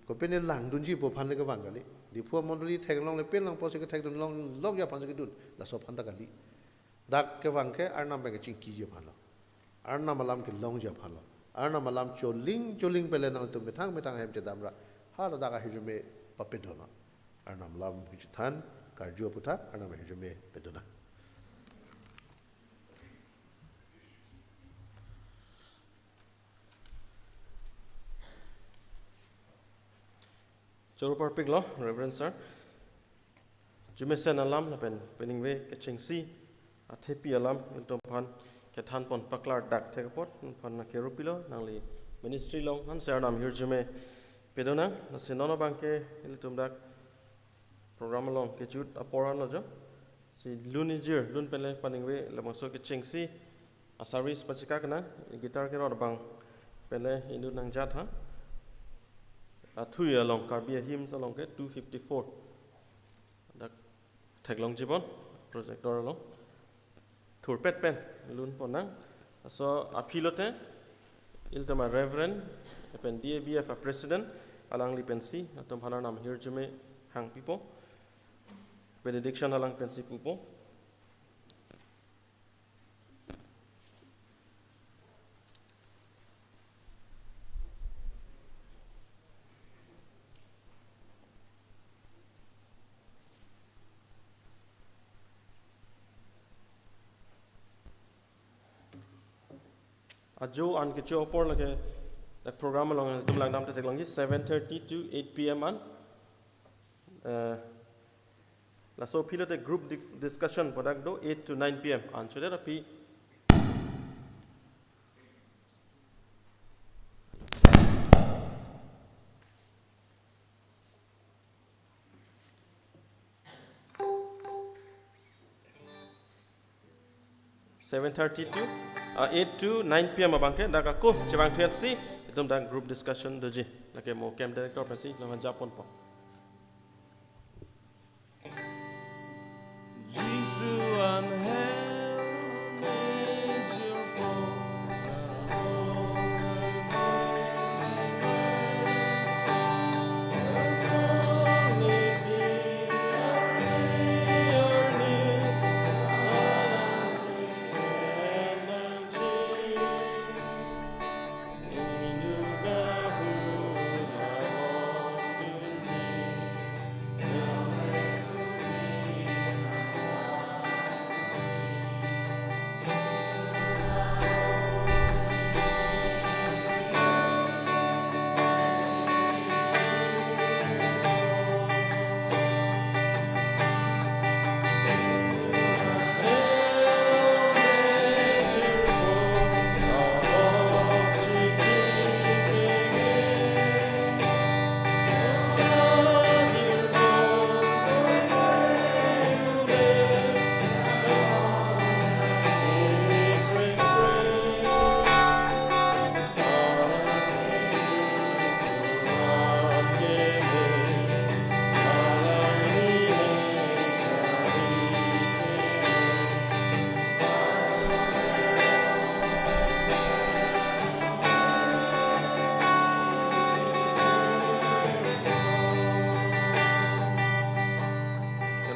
ko pen lang dun ji po phan le ga wang ali di phu mondoli thek long le pen long po se ka thek dun long log ya phan se ka dun la so phan ta ka li dak ke wang ke arna be ka ching ki je phan lo arna malam ke long ja phan lo arna malam choling pele nang tum betang hem che damra ha da ka hijume papet do no arna malam ki than karjo puta arna me hijume pedona Choro parpik lo Reverend sir jume sen alam la pen pening we ke chengsi a thepi alam iltom phan ke than pon paklar dak thekapot phan na keropilo nangli ministry long han ser nam hir jume pedona na se nono bangke iltom dak program long ke jut apora no jo si lunijir lun pele paning we la maso ke chengsi a service pachika kana guitar ke rod bang pele indu nang jat ha a 2 year long NKBA hymns along ke 254 dak thek long jibon projector long thur pet pen lun ponang so apilote iltama reverend pen DABF a president alang li pensi atom phana nam hirjume hang pipo benediction alang pensi pupo ajo an ke cho por lage the program along tum lang nam te lang 7:30 to 8 p.m. an la so pilo the group discussion product do 8 to 9 p.m. an so that pi (7:30 to 8 to 9 p.m. abangke daga ko chebang thiat si itum dang group discussion doji lake mo camp director pasi lawan japon po Jesus, I'm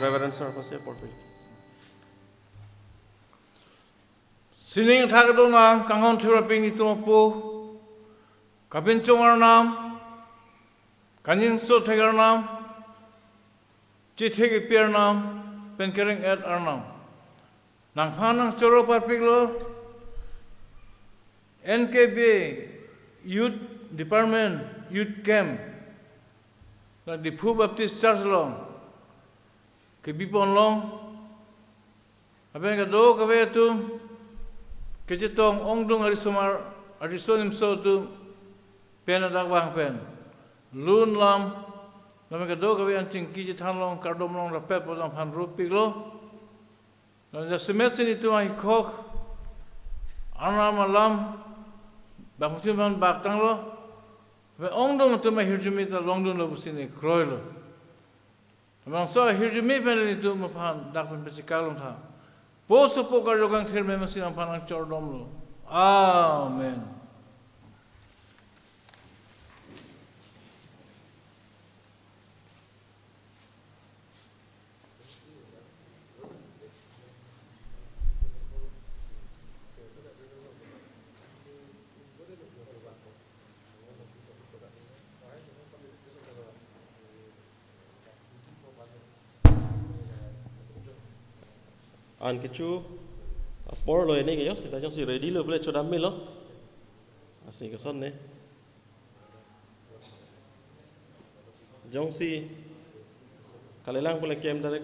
Reverend Sir Jose Porpil. Sining thakadona kangon therapy ito po kabin chongar nam kanin so thegar nam chithegi pier nam penkering at arnam nang phanang choro parpiglo NKBA Youth Department Youth Camp la Diphu Baptist Church long kibipon long aben kado kabe tu kejitong ongdung arisonim so tu penadak bang pen lun lam namen kado kabe anting kijithan long kardom long rapet podam han rupik lo na semesin itu ai kok anam lam bangtin ban baktang lo ve ongdung tu ma hirjumi ta longdung lo busine kroy lo bang so hirjumi pen itu ma phan dak pen pesikalong tha Poso po karogang terme masin ang panang chordom lo. Amen. An kichu por lo ini kayo sita jong si ready lo boleh coba ambil lo asing ke son ne jong si kalelang boleh kem dari